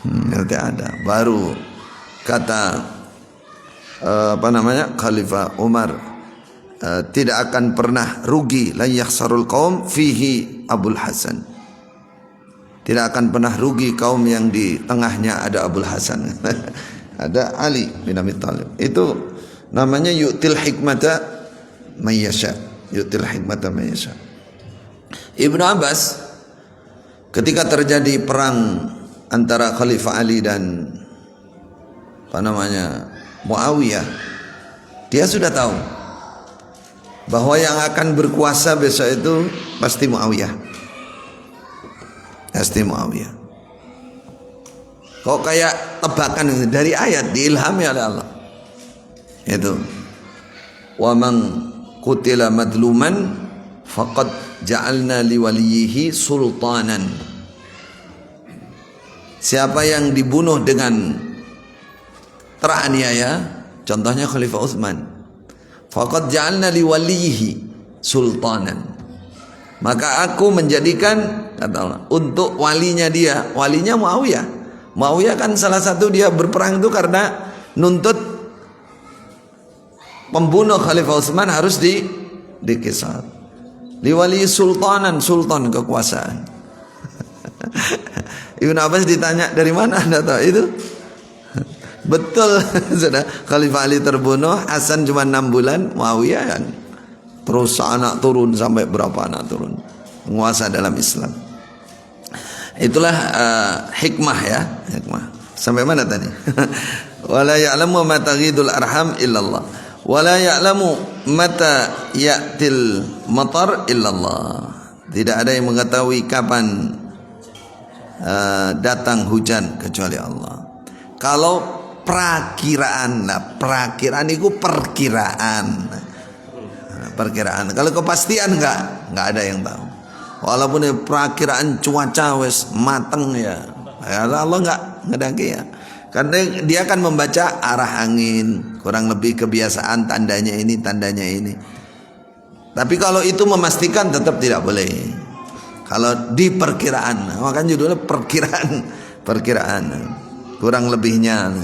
Berarti ada. Baru kata Khalifah Umar, tidak akan pernah rugi, la yakhsarul qaum fihi Abul Hasan. Tidak akan pernah rugi kaum yang di tengahnya ada Abul Hasan. Ada Ali bin Abi Thalib. Itu namanya yu'til hikmata may yasha. Yu'til hikmata may yasha. Ibnu Abbas ketika terjadi perang antara Khalifah Ali dan Muawiyah, dia sudah tahu bahwa yang akan berkuasa besok itu pasti Muawiyah. Pasti Muawiyah. Kok kayak tebakan dari ayat, diilhami oleh Allah. Itu. Wa man qutila madluman faqad ja'alna liwaliyihi sultanan. Siapa yang dibunuh dengan teraniaya, contohnya Khalifah Utsman, faqad ja'alna liwaliyihi sultanan. Maka aku menjadikan, kata Allah, untuk walinya dia, walinya Muawiyah. Muawiyah kan salah satu dia berperang itu karena nuntut pembunuh Khalifah Utsman harus dikisar. Liwali sultanan, sultan kekuasaan. Ibnu Abbas ditanya, dari mana Anda tahu itu? Betul. Sudah Khalifah Ali terbunuh, Hasan cuma 6 bulan, Muawiyah kan terus anak turun sampai berapa anak turun, penguasa dalam Islam. Itulah hikmah ya, hikmah. Sampai mana tadi? Wala ya'lamu mata ghidul arham illallah. Wala ya'lamu mata ya'til matar illallah. Tidak ada yang mengetahui kapan datang hujan kecuali Allah. Kalau perakiraan, nah perakiraan itu perkiraan. Kalau kepastian enggak ada yang tahu. Walaupun perakiraan cuaca wes mateng ya Allah enggak ngedaki ya. Karena dia akan membaca arah angin, kurang lebih kebiasaan tandanya ini, tandanya ini. Tapi kalau itu memastikan tetap tidak boleh. Kalau di perkiraan, makanya judulnya perkiraan. Kurang lebihnya.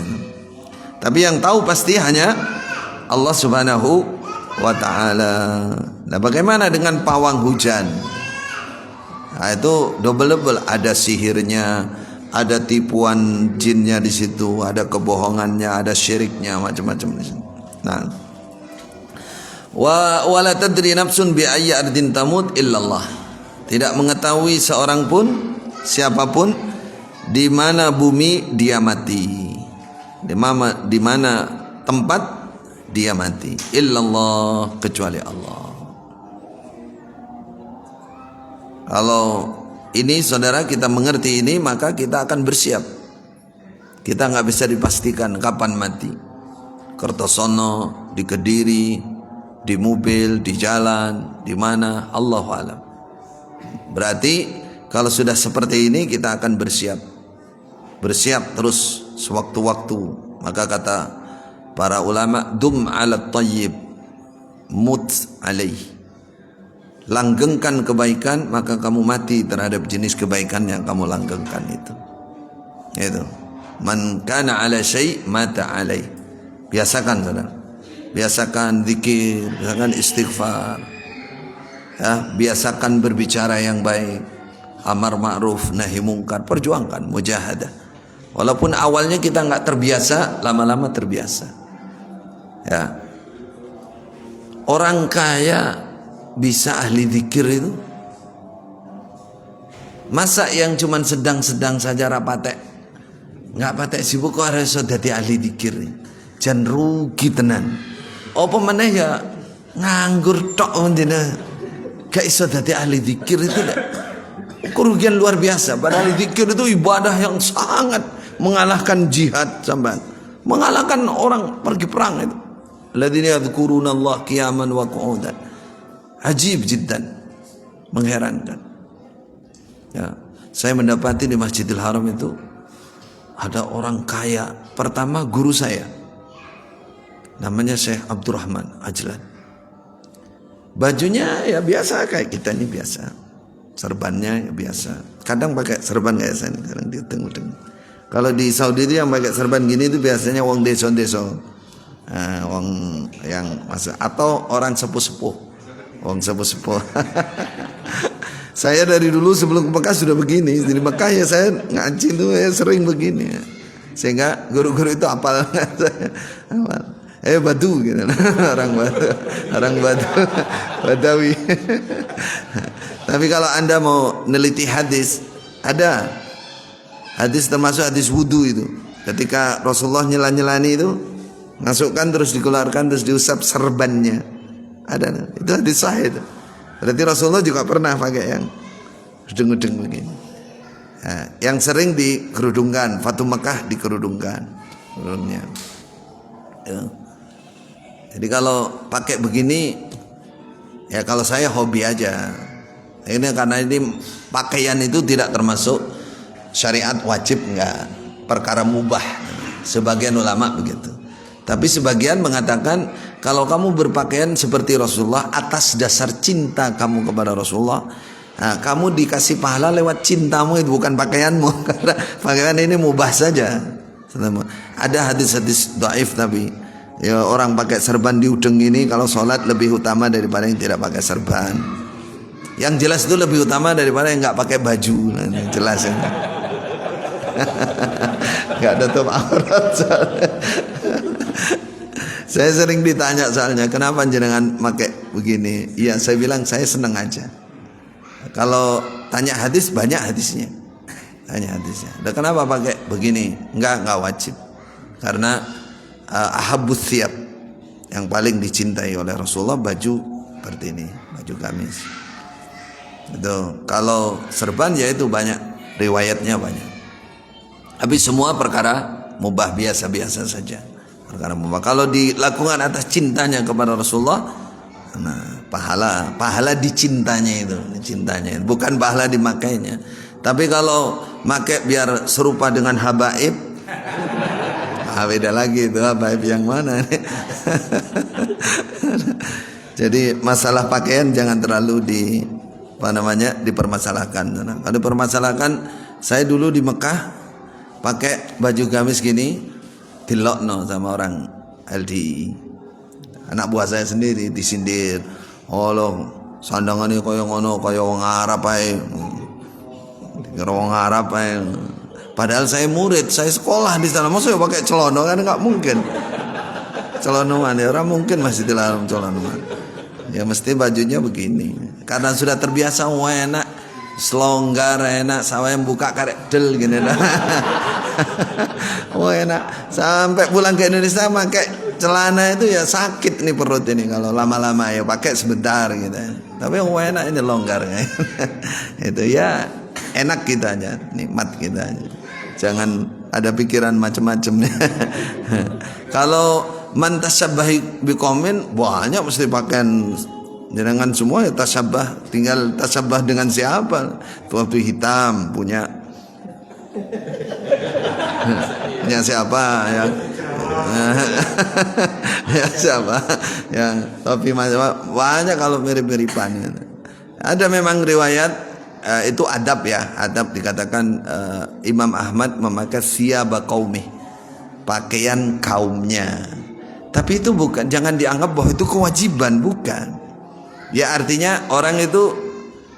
Tapi yang tahu pasti hanya Allah Subhanahu wa ta'ala. Nah, bagaimana dengan pawang hujan? Nah, itu double, ada sihirnya, ada tipuan jinnya di situ, ada kebohongannya, ada syiriknya, macam-macam di situ. Nah, wala tadri nafsun bi ayyi ardin tamut illallah. Tidak mengetahui seorang pun, siapapun, di mana bumi dia mati, di mana tempat dia mati, illallah, kecuali Allah. Kalau ini saudara kita mengerti ini, maka kita akan bersiap. Kita nggak bisa dipastikan kapan mati. Kertosono, di Kediri, di mobil, di jalan, di mana, Allahu a'lam. Berarti kalau sudah seperti ini kita akan bersiap terus sewaktu-waktu. Maka kata para ulama, dum ala tayyib mut alaih. Langgengkan kebaikan, maka kamu mati terhadap jenis kebaikan yang kamu langgengkan itu. Itu. Man kana ala syai' mata alaih. Biasakan saudara. Biasakan zikir, biasakan istighfar. Ya, biasakan berbicara yang baik, amar ma'ruf nahi mungkar, perjuangkan, mujahadah. Walaupun awalnya kita enggak terbiasa, lama-lama terbiasa. Ya. Orang kaya bisa ahli zikir itu? Masa yang cuman sedang-sedang saja rapatek, nggak patek sibuk kok harus dadi ahli zikir? Jan rugi tenan. Apa meneh ya nganggur tok mendina gak iso dadi ahli zikir itu kerugian luar biasa. Padahal zikir itu ibadah yang sangat mengalahkan jihad sampean. Mengalahkan orang pergi perang itu. Alladzina yadhkuruna Allah qiyaman wa qu'udan. Ajib jiddan. Mengherankan. Ya, saya mendapati di Masjidil Haram itu ada orang kaya. Pertama guru saya. Namanya Syekh Abdurrahman Ajlan. Bajunya ya biasa kayak kita ini biasa. Serbannya ya biasa. Kadang pakai serban kayak saya, kadang diuteng-uteng. Kalau di Saudi itu yang pakai serban gini itu biasanya wong deso-deso. Wong yang masuk atau orang sepuh-sepuh. Wong sepuh-sepuh. Saya dari dulu sebelum ke Mekah sudah begini. Di Mekah ya saya ngaji itu ya sering begini. Sehingga guru-guru itu hafal. Badu gitu. orang Badu, Badawi. Tapi kalau Anda mau neliti hadis, ada hadis termasuk hadis wudu itu. Ketika Rasulullah nyela-nyelani itu, masukkan terus dikeluarkan terus diusap serbannya. Ada, itu hadis sahih itu. Berarti Rasulullah juga pernah pakai yang udeng-udeng begini. Nah, yang sering dikerudungkan, Fatu Mekah dikerudungkan, kerudungnya. Ya. Jadi kalau pakai begini, ya kalau saya hobi aja. Ini karena ini pakaian itu tidak termasuk syariat wajib, enggak, perkara mubah. Sebagian ulama begitu. Tapi sebagian mengatakan kalau kamu berpakaian seperti Rasulullah atas dasar cinta kamu kepada Rasulullah, nah, kamu dikasih pahala lewat cintamu itu, bukan pakaianmu. Karena pakaian ini mubah saja. Ada hadis-hadis dhaif tapi ya orang pakai serban di udeng ini kalau sholat lebih utama daripada yang tidak pakai serban. Yang jelas itu lebih utama daripada yang nggak pakai baju. Nah, jelas ya. Nggak ada tutup aurat. Saya sering ditanya soalnya, kenapa jenengan pakai begini? Iya, saya bilang saya senang aja. Kalau tanya hadis, banyak hadisnya. Tanya hadisnya. Dan kenapa pakai begini? Enggak wajib. Karena ahabbus thiyab, yang paling dicintai oleh Rasulullah baju seperti ini, baju gamis. Itu kalau serban ya itu banyak riwayatnya banyak. Tapi semua perkara mubah biasa-biasa saja. Perkara mubah. Kalau dilakukan atas cintanya kepada Rasulullah, nah pahala dicintanya itu, bukan pahala dimakainya. Tapi kalau pakai biar serupa dengan habaib, beda lagi itu habaib yang mana. Jadi masalah pakaian jangan terlalu dipermasalahkan. Kalau dipermasalahkan, saya dulu di Mekah pakai baju gamis gini, dilokno sama orang LDI. Anak buah saya sendiri disindir. Oh lo sandangannya kaya ngono, kaya wong Arab ae. Dikira wong Arab ae. Padahal saya murid, saya sekolah di sana. Masa ya pakai celono kan enggak mungkin. Celono mana orang mungkin masih dilarang celono. Ya mesti bajunya begini. Karena sudah terbiasa enak, selonggar enak, saya buka karek del gini dah. Enak. Sampai pulang ke Indonesia pakai celana itu ya sakit nih perut ini kalau lama-lama ya pakai sebentar gitu. Tapi enak ini longgar kan. Itu ya enak kita aja, nikmat kita aja. Jangan ada pikiran macam-macam. Kalau man tasabbahi biqaumin banyak mesti pakaian. Jangan semua ya tasabbah, tinggal tasabbah dengan siapa. Topi hitam punya siapa ya? Ya siapa? Ya topi macam banyak kalau mirip-miripan. Ada memang riwayat itu adab ya, adab dikatakan Imam Ahmad memakai siyaba qaumih, pakaian kaumnya. Tapi itu bukan, jangan dianggap bahwa itu kewajiban, bukan. Ya artinya orang itu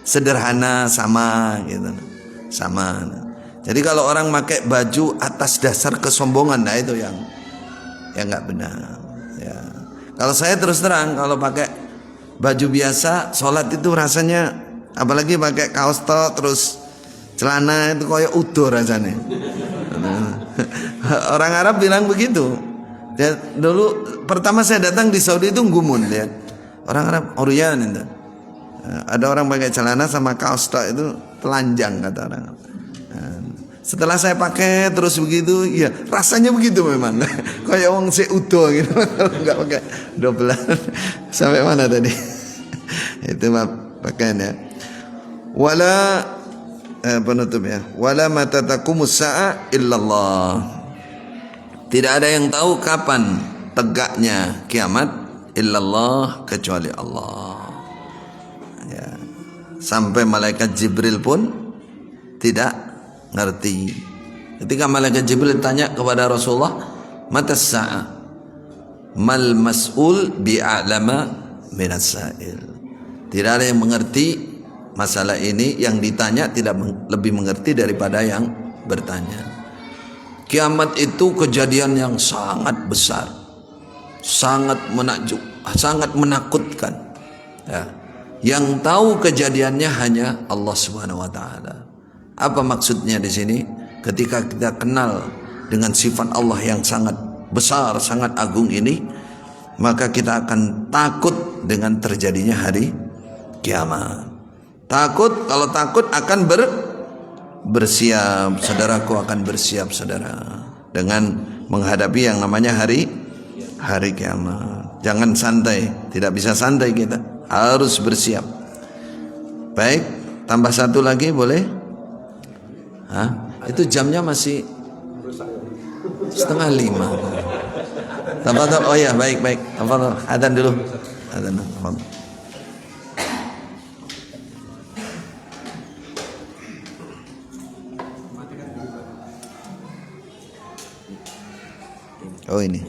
sederhana sama gitu, sama. Jadi kalau orang pakai baju atas dasar kesombongan, nah itu yang nggak benar. Ya. Kalau saya terus terang kalau pakai baju biasa sholat itu rasanya, apalagi pakai kaos tok terus celana itu kayak udo rasanya. Orang Arab bilang begitu. Ya, dulu pertama saya datang di Saudi itu gumun ya. Orang Arab Oryan itu. Ada orang pakai celana sama kaos tok itu telanjang kata orang. Setelah saya pakai terus begitu, ya rasanya begitu memang. Kayak wong seudo gitu. Enggak pakai dobel. Sampai mana tadi? Itu mah pakaian ya. Wala penutup ya. Wala mata taqumus sa'a illallah. Tidak ada yang tahu kapan tegaknya kiamat illallah, kecuali Allah. Ya. Sampai malaikat Jibril pun tidak ngerti. Ketika malaikat Jibril tanya kepada Rasulullah, "Mata sa'a?" "Mal mas'ul bi'a'lama minas sa'il." Tidak ada yang mengerti masalah ini, yang ditanya tidak lebih mengerti daripada yang bertanya. Kiamat itu kejadian yang sangat besar, sangat menakjub, sangat menakutkan. Ya. Yang tahu kejadiannya hanya Allah Subhanahu wa taala. Apa maksudnya di sini? Ketika kita kenal dengan sifat Allah yang sangat besar, sangat agung ini, maka kita akan takut dengan terjadinya hari kiamat. Takut, kalau takut akan bersiap, saudaraku, akan bersiap saudara dengan menghadapi yang namanya hari kiamat. Jangan santai, tidak bisa santai, kita harus bersiap. Baik, tambah satu lagi boleh? Hah? Itu jamnya masih 4:30. Tafadhol. Oh ya, baik. Tafadhol. Adzan dulu. Adzan. Tafadhol. Oh ini.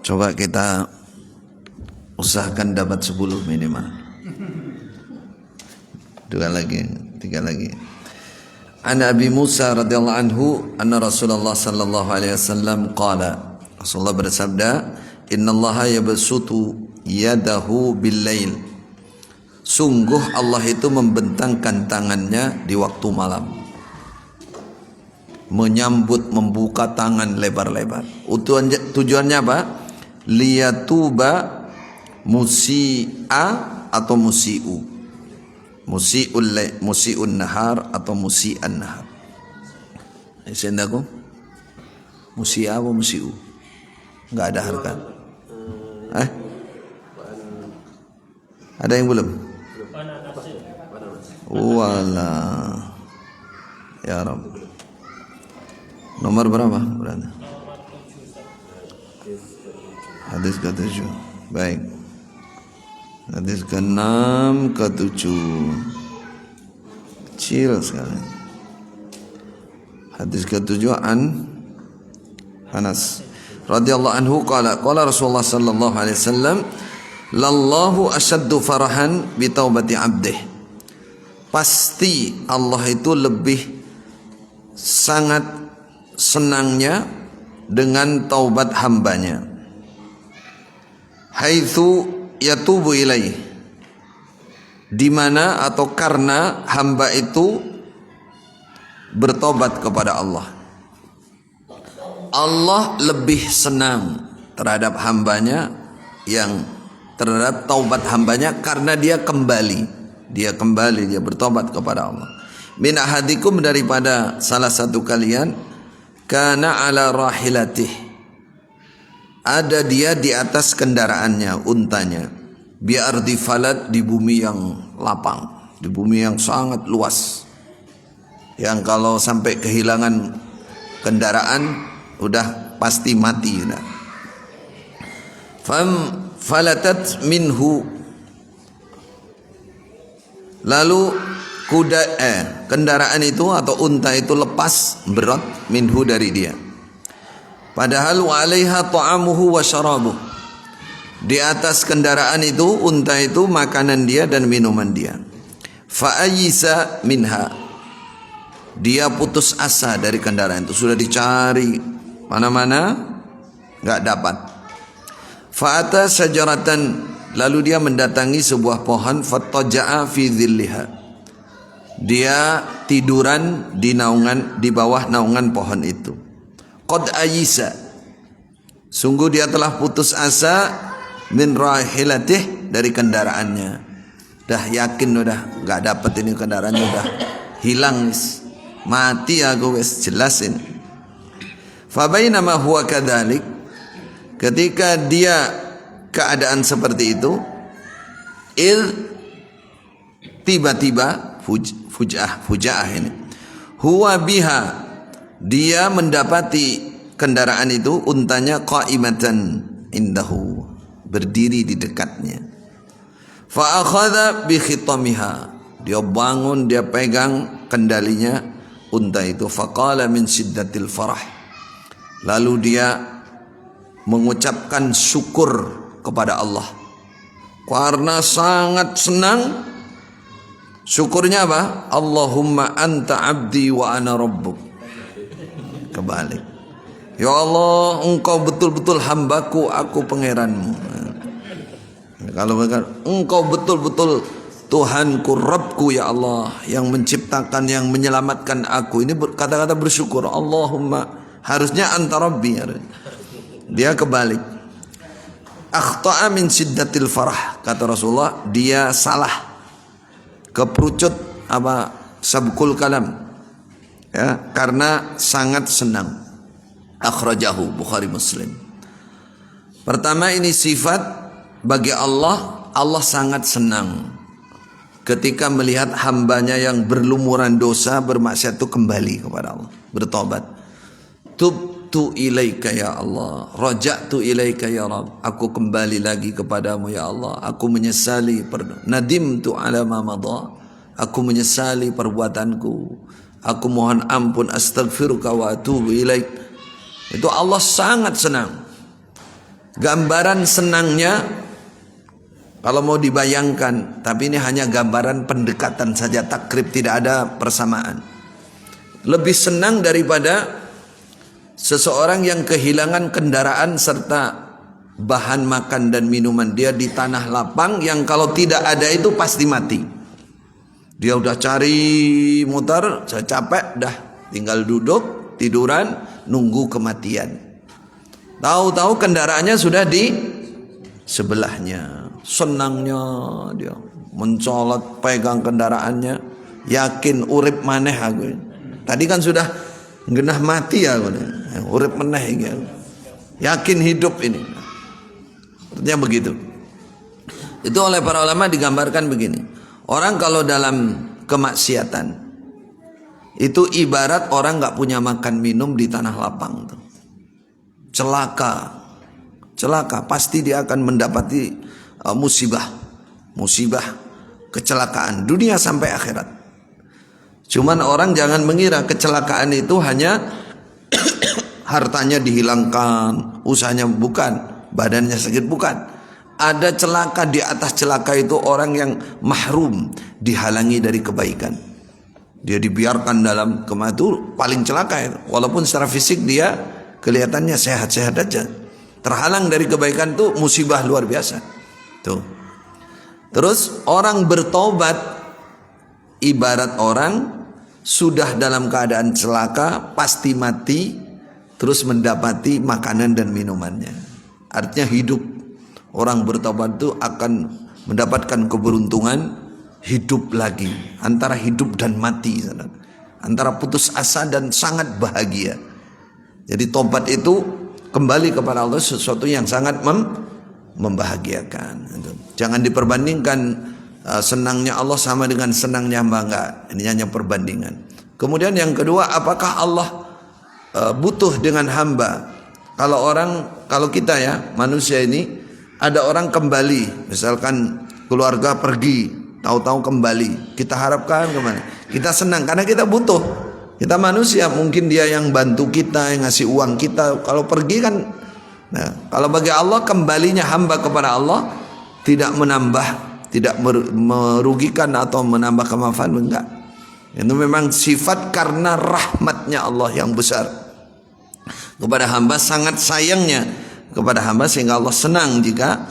Coba kita usahakan dapat 10 minimal. 2 lagi, 3 lagi. An Abi Musa radhiyallahu anhu anna Rasulullah sallallahu alaihi wasallam qala, Rasulullah bersabda, innallaha yabsutu yadahu bil-lail. Sungguh Allah itu membentangkan tangannya di waktu malam, menyambut, membuka tangan lebar-lebar. Tujuannya apa? Liyatuba musi'a atau musi'u, musi'un nahar atau musi'an nahar. Sendaku musi'a atau musi'u? Enggak ada harga. Ada yang belum? Walah. Ya Rabb. Nomor berapa berarti? Hadis ke-7. Baik. Hadis ke-6, ke-7. Kecil sekali. Hadis ke-7 an Anas radhiyallahu anhu qala Rasulullah sallallahu alaihi wasallam, lallahu asyaddu farahan bi taubati abdih. Pasti Allah itu lebih sangat senangnya dengan taubat hambanya. Haitsu yatubu ilaih, di mana atau karena hamba itu bertobat kepada Allah. Allah lebih senang terhadap hambanya, yang terhadap taubat hambanya, karena dia kembali, dia bertobat kepada Allah. Min ahadikum, daripada salah satu kalian, kana ala rahilatih, ada dia di atas kendaraannya, untanya, biar di falat, di bumi yang lapang, di bumi yang sangat luas, yang kalau sampai kehilangan kendaraan udah pasti mati. Falatat minhu, lalu kendaraan itu atau unta itu lepas berat, minhu, dari dia. Padahal wa 'alaiha ta'amuhu wa syarabuh, di atas kendaraan itu, unta itu, makanan dia dan minuman dia. Fa ayyisa minha, dia putus asa dari kendaraan itu, sudah dicari mana-mana enggak dapat. Fa ata syajaratan, lalu dia mendatangi sebuah pohon, fattaja'a fi dhilliha, dia tiduran di naungan, di bawah naungan pohon itu. Qad ayisa, sungguh dia telah putus asa, min rahilatih, dari kendaraannya. Dah yakin udah enggak dapat ini kendaraannya, udah hilang, mati aku wis, jelasin. Fa bainama huwa kadzalik, ketika dia keadaan seperti itu, tiba-tiba fujaah ini, huwa biha, dia mendapati kendaraan itu, untanya, qaimatan indahu, berdiri di dekatnya. Fa akhadha bi khitamiha, dia bangun, dia pegang kendalinya unta itu. Faqala min siddatil farah, lalu dia mengucapkan syukur kepada Allah karena sangat senang. Syukurnya apa? Allahumma anta abdi wa ana rabbuk. Kebalik. Ya Allah, engkau betul-betul hambaku, aku pangeranmu. Kalau engkau betul-betul Tuhanku, Rabbku, ya Allah, yang menciptakan, yang menyelamatkan aku. Ini kata-kata bersyukur. Allahumma, harusnya anta rabbi. Dia kebalik. Akhta'a min siddatil farah, kata Rasulullah, dia salah, keperucut sabkul kalam, ya, karena sangat senang. Akhrajahu Bukhari Muslim. Pertama, ini sifat bagi Allah. Allah sangat senang ketika melihat hambanya yang berlumuran dosa, bermaksiat itu kembali kepada Allah, bertobat. Tubtu ilaika ya Allah, raja'tu ilaika ya Rabb, aku kembali lagi kepadamu ya Allah, aku menyesali, nadimtu ala ma madha, aku menyesali perbuatanku, aku mohon ampun, astaghfiruka wa atubu ilaik. Itu Allah sangat senang. Gambaran senangnya kalau mau dibayangkan, tapi ini hanya gambaran pendekatan saja, takrib, tidak ada persamaan. Lebih senang daripada seseorang yang kehilangan kendaraan serta bahan makan dan minuman. Dia di tanah lapang yang kalau tidak ada itu pasti mati. Dia udah cari motor, saya capek, dah tinggal duduk, tiduran, nunggu kematian. Tahu-tahu kendaraannya sudah di sebelahnya. Senangnya dia mencolot, pegang kendaraannya, yakin urip maneh aku. Tadi kan sudah genah mati aku, urip maneh iki. Yakin hidup ini. Artinya begitu. Itu oleh para ulama digambarkan begini. Orang kalau dalam kemaksiatan itu ibarat orang nggak punya makan minum di tanah lapang tuh. Celaka, pasti dia akan mendapati musibah, kecelakaan dunia sampai akhirat. Cuman orang jangan mengira kecelakaan itu hanya hartanya dihilangkan, usahanya bukan, badannya sakit bukan. Ada celaka di atas celaka itu orang yang mahrum, dihalangi dari kebaikan. Dia dibiarkan dalam kematian, paling celaka itu. Walaupun secara fisik dia kelihatannya sehat-sehat aja, terhalang dari kebaikan itu musibah luar biasa. Tuh. Terus orang bertobat ibarat orang sudah dalam keadaan celaka, pasti mati, terus mendapati makanan dan minumannya. Artinya hidup. Orang bertobat itu akan mendapatkan keberuntungan, hidup lagi, antara hidup dan mati, antara putus asa dan sangat bahagia. Jadi tobat itu kembali kepada Allah sesuatu yang sangat membahagiakan. Jangan diperbandingkan senangnya Allah sama dengan senangnya hamba, enggak. Ini hanya perbandingan. Kemudian yang kedua, apakah Allah butuh dengan hamba? Kalau kita ya manusia ini, ada orang kembali, misalkan keluarga pergi, tahu-tahu kembali, kita harapkan kemana? Kita senang karena kita butuh. Kita manusia, mungkin dia yang bantu kita, yang ngasih uang kita. Kalau pergi kan, nah, kalau bagi Allah kembalinya hamba kepada Allah tidak menambah, tidak merugikan atau menambah kemanfaatan, enggak. Itu memang sifat karena rahmatnya Allah yang besar kepada hamba, sangat sayangnya kepada hamba, sehingga Allah senang jika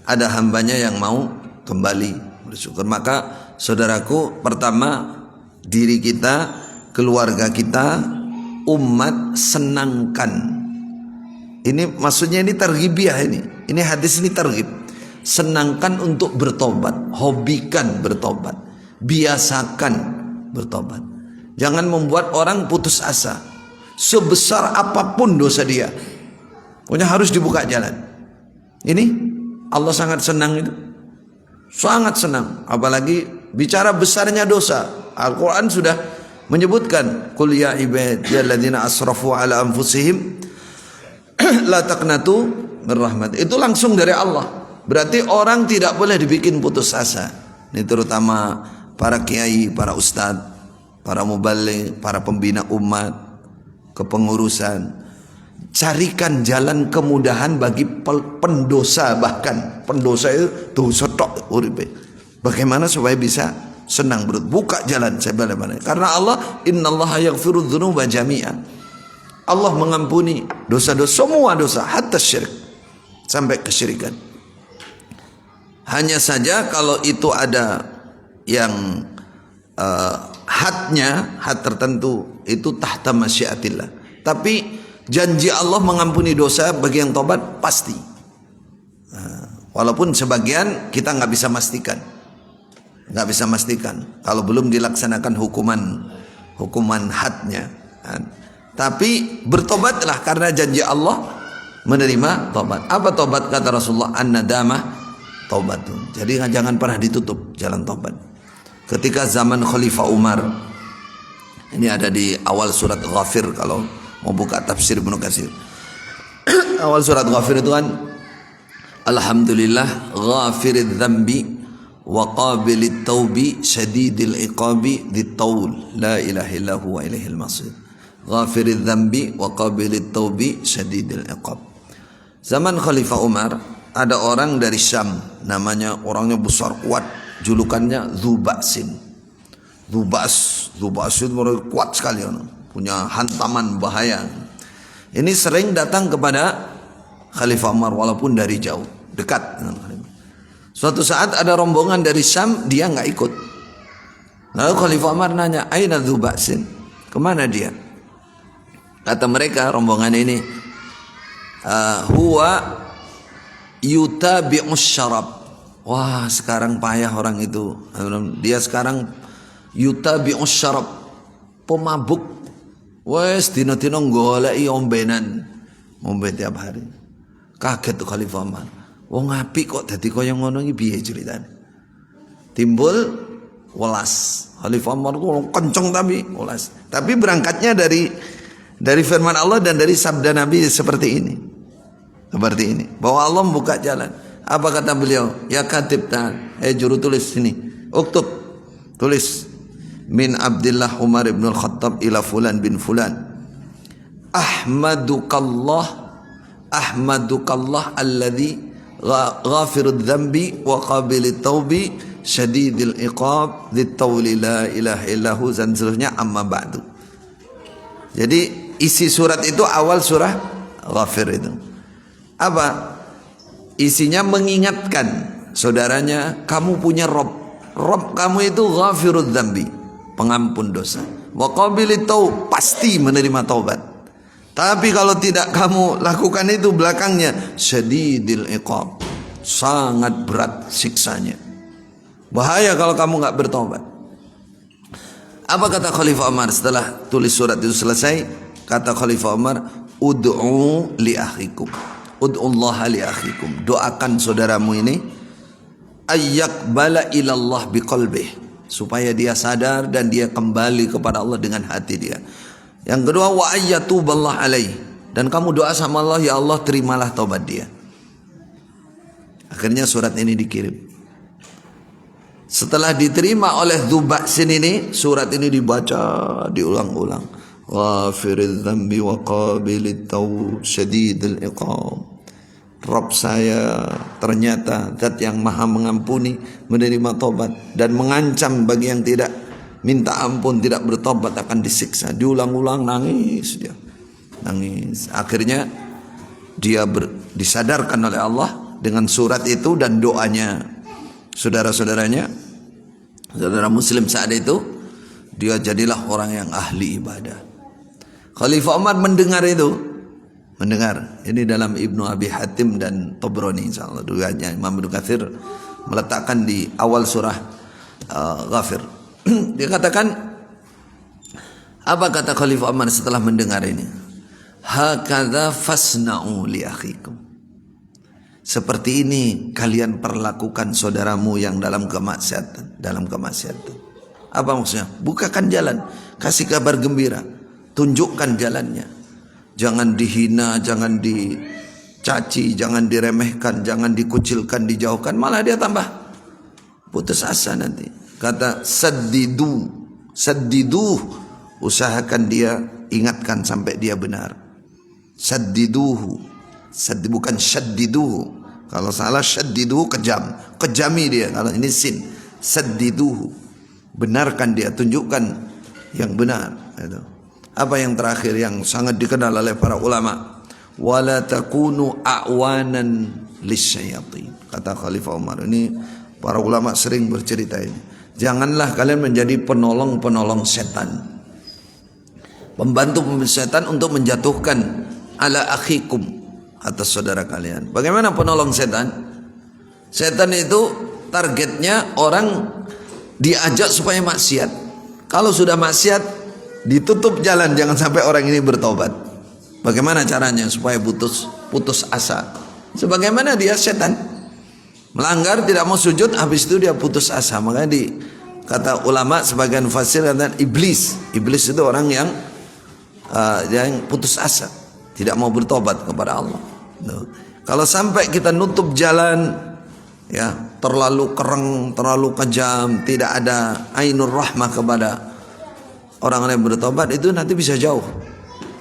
ada hambanya yang mau kembali bersyukur. Maka saudaraku, pertama diri kita, keluarga kita, umat senangkan. Ini maksudnya ini targhibiyah ini. Ini hadis ini targhib. Senangkan untuk bertobat, hobikan bertobat, biasakan bertobat. Jangan membuat orang putus asa. Sebesar apapun dosa dia, pokoknya harus dibuka jalan. Ini Allah sangat senang itu. Sangat senang. Apalagi bicara besarnya dosa. Al-Quran sudah menyebutkan, qul ya ibadiyalladzina asrafu ala anfusihim la taqnatu min rahmat. Itu langsung dari Allah. Berarti orang tidak boleh dibikin putus asa. Ini terutama para kiai, para ustadz, para mubaligh, para pembina umat, kepengurusan. Carikan jalan kemudahan bagi pendosa, bahkan pendosa itu dosa tok uripe. Bagaimana supaya bisa senang buka jalan sebagaimana. Karena Allah, innallaha yaghfiru dzunuba jami'an. Allah mengampuni dosa-dosa, semua dosa, hatta syirik, sampai kesyirikan. Hanya saja kalau itu ada yang had tertentu, itu tahta masyiatillah. Tapi janji Allah mengampuni dosa bagi yang tobat pasti. Walaupun sebagian kita nggak bisa pastikan, kalau belum dilaksanakan hukuman hadnya. Tapi bertobatlah karena janji Allah menerima tobat. Apa tobat? Kata Rasulullah, an-nadamah taubatun. Jadi jangan pernah ditutup jalan tobat. Ketika zaman Khalifah Umar, ini ada di awal surat Ghafir kalau mau buka tafsir Ibnu Katsir. Awal surat Ghafir itu kan, alhamdulillah ghafiridz dzambi wa qabilit taubi syadidil iqabi dzitaul la ilaha illa huwa ilaihil masir. Ghafiridz dzambi wa qabilit taubi syadidil iqab. Zaman Khalifah Umar ada orang dari Syam, namanya orangnya besar kuat, julukannya Dzuba'sin. Dzuba's itu kuat sekali, punya hantaman bahaya. Ini sering datang kepada Khalifah Umar walaupun dari jauh, dekat dengan Khalifah. Suatu saat ada rombongan dari Syam, dia nggak ikut. Lalu Khalifah Umar nanya, "Aina Dzuba'sin?" Kemana dia? Kata mereka rombongan ini, "Huwa yutabi'us syarab." Wah, sekarang payah orang itu. Dia sekarang yutabi'us syarab, pemabuk. Wes dino-dino goleki ombenan, ngombe tiap hari. Kaget tuh Khalifah Umar. Wong apik kok dadi kaya ngono iki piye ceritane? Timbul welas. Khalifah Umar itu kenceng tapi welas. Tapi berangkatnya dari firman Allah dan dari sabda Nabi seperti ini. Seperti ini. Bahwa Allah membuka jalan. Apa kata beliau? Ya katib ta'al. Juru tulis sini. Uktub. Tulis. Min Abdullah Umar ibn al-Khattab ila fulan bin fulan. Ahmadukallah alladhi ghafirud dhanbi wa qabilit taubi syadidil iqab dzitawli la ilaha illahu dan seterusnya amma ba'du. Jadi isi surat itu awal surah Ghafir itu. Apa? Isinya mengingatkan saudaranya, kamu punya Rob. Rob kamu itu ghafirud dzambi, pengampun dosa. Wa qabilit taub, pasti menerima taubat. Tapi kalau tidak kamu lakukan itu belakangnya, syadidil iqab, sangat berat siksanya. Bahaya kalau kamu nggak bertobat. Apa kata Khalifah Umar setelah tulis surat itu selesai? Kata Khalifah Umar, ud'u li akhikum. Ud'ullaha li akhikum. Doakan saudaramu ini ayyaqbala ilallah biqalbih, supaya dia sadar dan dia kembali kepada Allah dengan hati dia. Yang kedua, wa ayyatuballah alaih, dan kamu doa sama Allah, ya Allah terimalah taubat dia. Akhirnya surat ini dikirim. Setelah diterima oleh Dzuba'sin ini, surat ini dibaca diulang-ulang. Ghafiriz dzambi wa qabilit taub syadidil iqab. Rabb saya ternyata zat yang maha mengampuni, menerima taubat, dan mengancam bagi yang tidak minta ampun, tidak bertobat akan disiksa. Diulang-ulang, nangis dia. Nangis. Akhirnya dia disadarkan oleh Allah dengan surat itu dan doanya. Saudara-saudaranya, saudara muslim saat itu, dia jadilah orang yang ahli ibadah. Khalifah Umar mendengar itu, mendengar. Ini dalam Ibnu Abi Hatim dan Tabrani, insyaallah. Duanya Imam Ibnu Katsir meletakkan di awal surah Ghafir. Dia katakan, apa kata Khalifah Umar setelah mendengar ini? Hakadza fasna'u li akhikum. Seperti ini kalian perlakukan saudaramu yang dalam kemaksiatan, Apa maksudnya? Bukakan jalan, kasih kabar gembira, tunjukkan jalannya. Jangan dihina, jangan dicaci, jangan diremehkan, jangan dikucilkan, dijauhkan, malah dia tambah putus asa nanti. Kata saddidu, usahakan dia, ingatkan sampai dia benar. Saddiduhu, bukan syaddiduhu. Kalau salah syaddiduhu, kejami dia. Kalau ini sin, saddiduhu, benarkan dia, tunjukkan yang benar. Itu. Apa yang terakhir yang sangat dikenal oleh para ulama? Wala takunu a'wanan lisyayatin. Kata Khalifah Umar, ini para ulama sering bercerita ini. Janganlah kalian menjadi penolong-penolong setan, pembantu setan untuk menjatuhkan ala akhikum, atas saudara kalian. Bagaimana penolong setan? Setan itu targetnya orang diajak supaya maksiat. Kalau sudah maksiat, ditutup jalan, jangan sampai orang ini bertobat. Bagaimana caranya supaya putus asa? Sebagaimana dia setan, melanggar, tidak mau sujud, habis itu dia putus asa. Makanya kata ulama sebagian fasir kata iblis itu orang yang putus asa, tidak mau bertobat kepada Allah. Kalau sampai kita nutup jalan, ya, terlalu kereng, terlalu kejam, tidak ada ainur rahmah kepada orang yang bertobat, itu nanti bisa jauh.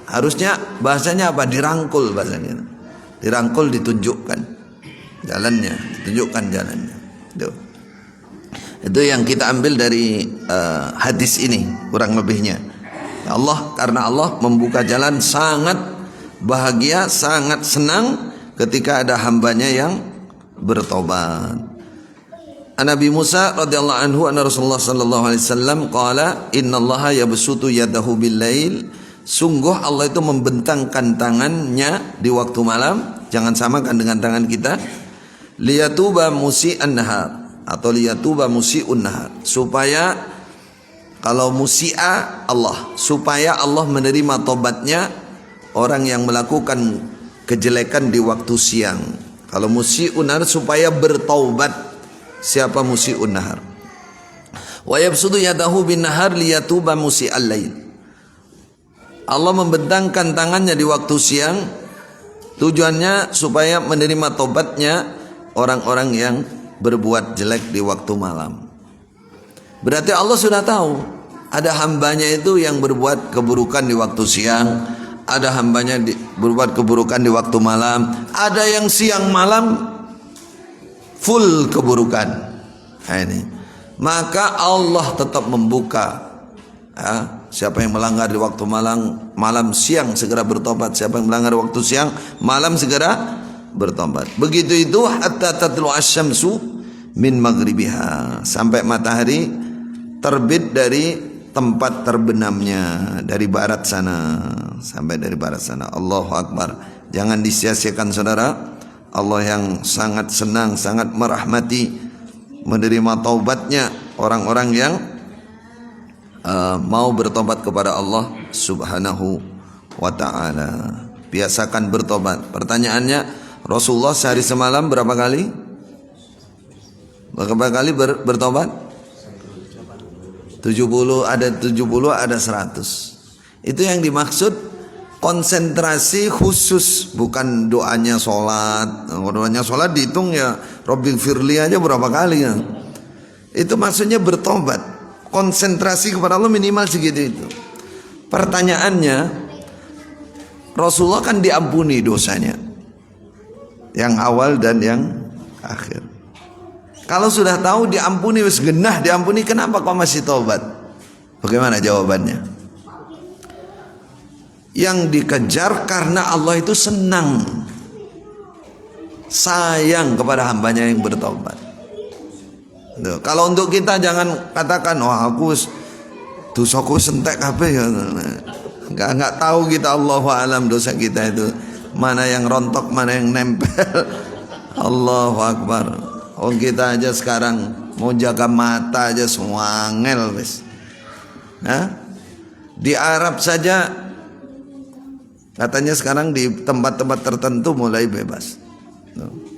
Harusnya bahasanya apa? Dirangkul bahasanya. dirangkul, ditunjukkan jalannya, ditunjukkan jalannya. Itu yang kita ambil dari hadis ini kurang lebihnya. Allah, karena Allah membuka jalan, sangat bahagia, sangat senang ketika ada hambanya yang bertobat. Nabi Musa radhiyallahu anhu anna Rasulullah sallallahu alaihi wasallam qala innallaha yabsutu yadahu bil-lail, sungguh Allah itu membentangkan tangannya di waktu malam, jangan samakan dengan tangan kita, liyatuba musi'an nahar atau liyatuba musi'un nahar, supaya kalau musi'a Allah, supaya Allah menerima tobatnya orang yang melakukan kejelekan di waktu siang. Kalau musi'un nahar supaya bertaubat siapa musi'un nahar. Wa yabsutu yadahu bin nahar liyatuba musi'al lail. Allah membentangkan tangannya di waktu siang, tujuannya supaya menerima tobatnya orang-orang yang berbuat jelek di waktu malam. Berarti Allah sudah tahu ada hambanya itu yang berbuat keburukan di waktu siang, ada hambanya berbuat keburukan di waktu malam, ada yang siang malam full keburukan. Nah, ini maka Allah tetap membuka, siapa yang melanggar di waktu malam siang segera bertobat, siapa yang melanggar di waktu siang malam segera bertobat. Begitu itu hatta tatlu asy-syamsu min maghribiha, sampai matahari terbit dari tempat terbenamnya, dari barat sana, sampai dari barat sana. Allahu Akbar. Jangan disia-siakan saudara. Allah yang sangat senang, sangat merahmati, menerima taubatnya orang-orang yang mau bertobat kepada Allah Subhanahu wa ta'ala. Biasakan bertobat. Pertanyaannya, Rasulullah sehari semalam berapa kali? Berapa kali bertobat? 70, ada 70, ada 100. Itu yang dimaksud konsentrasi khusus, bukan doanya sholat. Doanya sholat dihitung ya, Rabbil firli aja berapa kali ya. Itu maksudnya bertobat, konsentrasi kepada Allah minimal segitu itu. Pertanyaannya, Rasulullah kan diampuni dosanya, yang awal dan yang akhir. Kalau sudah tahu diampuni, wis genah diampuni, kenapa kok masih taubat? Bagaimana jawabannya? Yang dikejar karena Allah itu senang, sayang kepada hambanya yang bertobat. Kalau untuk kita jangan katakan, wah aku dosaku sentek kabeh ya. Enggak tahu kita, Allahu a'lam, dosa kita itu mana yang rontok, mana yang nempel. Allahu Akbar. Oh, kita aja sekarang mau jaga mata aja semua angel wis. Di Arab saja katanya sekarang di tempat-tempat tertentu mulai bebas.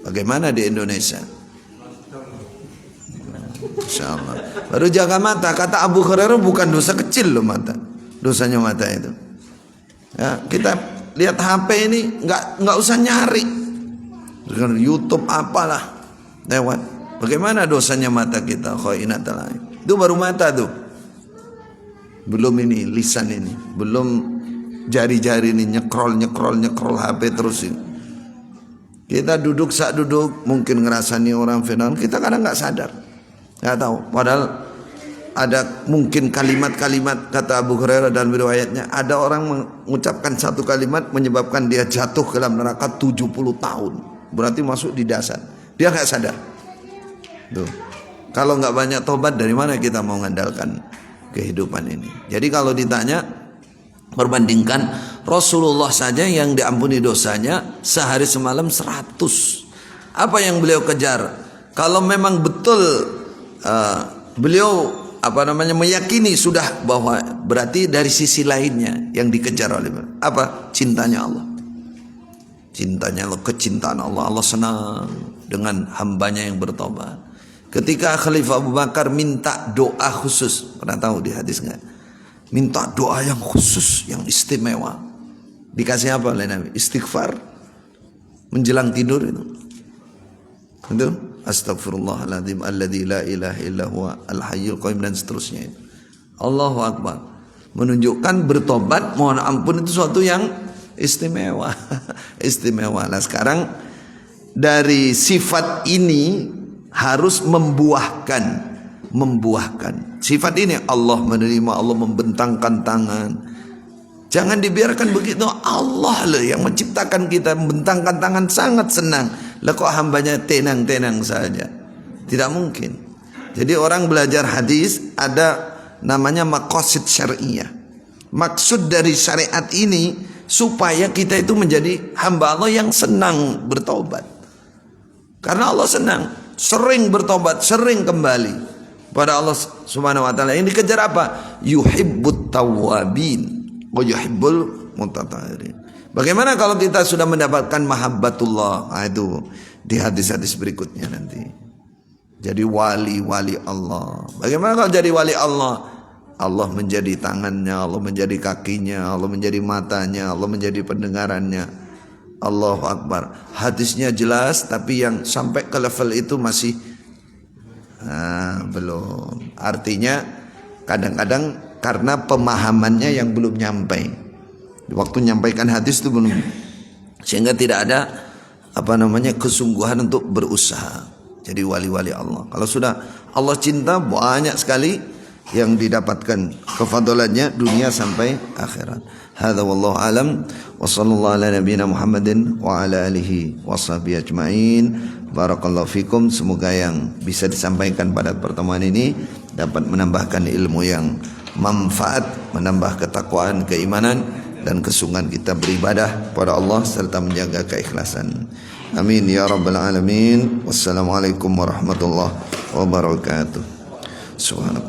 Bagaimana di Indonesia? Insyaallah. Baru jaga mata, kata Abu Hurairah bukan dosa kecil loh mata. Dosanya mata itu. Ya, kita lihat HP ini nggak usah nyari. YouTube apalah lewat. Bagaimana dosanya mata kita? Khainatul ain. Itu baru mata tuh. Belum ini lisan ini, belum jari-jari ini nyekrol HP terus ini. Kita duduk mungkin ngerasani orang final, kita kadang nggak sadar, nggak tahu. Padahal ada mungkin kalimat-kalimat, kata Abu Hurairah dan riwayatnya, ada orang mengucapkan satu kalimat menyebabkan dia jatuh ke dalam neraka 70 tahun. Berarti masuk di dasar. Dia nggak sadar. Tuh. Kalau nggak banyak tobat, dari mana kita mau mengandalkan kehidupan ini? Jadi kalau ditanya, perbandingkan Rasulullah saja yang diampuni dosanya sehari semalam 100. Apa yang beliau kejar? Kalau memang betul beliau meyakini sudah bahwa berarti dari sisi lainnya yang dikejar oleh apa? Cintanya Allah. Cintanya Allah, kecintaan Allah. Allah senang dengan hambanya yang bertobat. Ketika Khalifah Abu Bakar minta doa khusus, pernah tahu di hadis nggak? Minta doa yang khusus, yang istimewa. Dikasih apa oleh Nabi? Istighfar menjelang tidur itu. Itu Astaghfirullahaladzim alladzi la ilaha illa huwa al-hayyul qayyum dan seterusnya itu. Allahu Akbar. Menunjukkan bertobat, mohon ampun itu suatu yang istimewa. Istimewa. Nah sekarang dari sifat ini harus membuahkan. Sifat ini Allah menerima, Allah membentangkan tangan. Jangan dibiarkan begitu. Allah lah yang menciptakan kita, membentangkan tangan, sangat senang. Lah kok hambanya tenang-tenang saja? Tidak mungkin. Jadi orang belajar hadis ada namanya maqasid syariah. Maksud dari syariat ini supaya kita itu menjadi hamba Allah yang senang bertobat. Karena Allah senang, sering bertobat, sering kembali pada Allah Subhanahu wa taala. Yang dikejar apa? Yuhibbut tawwabin wa yuhibbul mutatahhirin. Bagaimana kalau kita sudah mendapatkan mahabbatullah? Nah, itu di hadis-hadis berikutnya nanti. Jadi wali-wali Allah. Bagaimana kalau jadi wali Allah? Allah menjadi tangannya, Allah menjadi kakinya, Allah menjadi matanya, Allah menjadi pendengarannya. Allahu Akbar. Hadisnya jelas, tapi yang sampai ke level itu masih belum. Artinya kadang-kadang karena pemahamannya yang belum nyampe. Waktu menyampaikan hadis itu belum, sehingga tidak ada kesungguhan untuk berusaha. Jadi wali-wali Allah. Kalau sudah Allah cinta, banyak sekali yang didapatkan kefadalannya dunia sampai akhirat. Hadza wallahu alam wa sallallahu ala nabiyyina Muhammadin wa ala alihi washabihi ajmain. Barakallahu fikum. Semoga yang bisa disampaikan pada pertemuan ini dapat menambahkan ilmu yang manfaat, menambah ketakwaan, keimanan dan kesungguhan kita beribadah kepada Allah serta menjaga keikhlasan. Amin ya rabbal alamin. Wassalamualaikum warahmatullahi wabarakatuh. Subhanallah.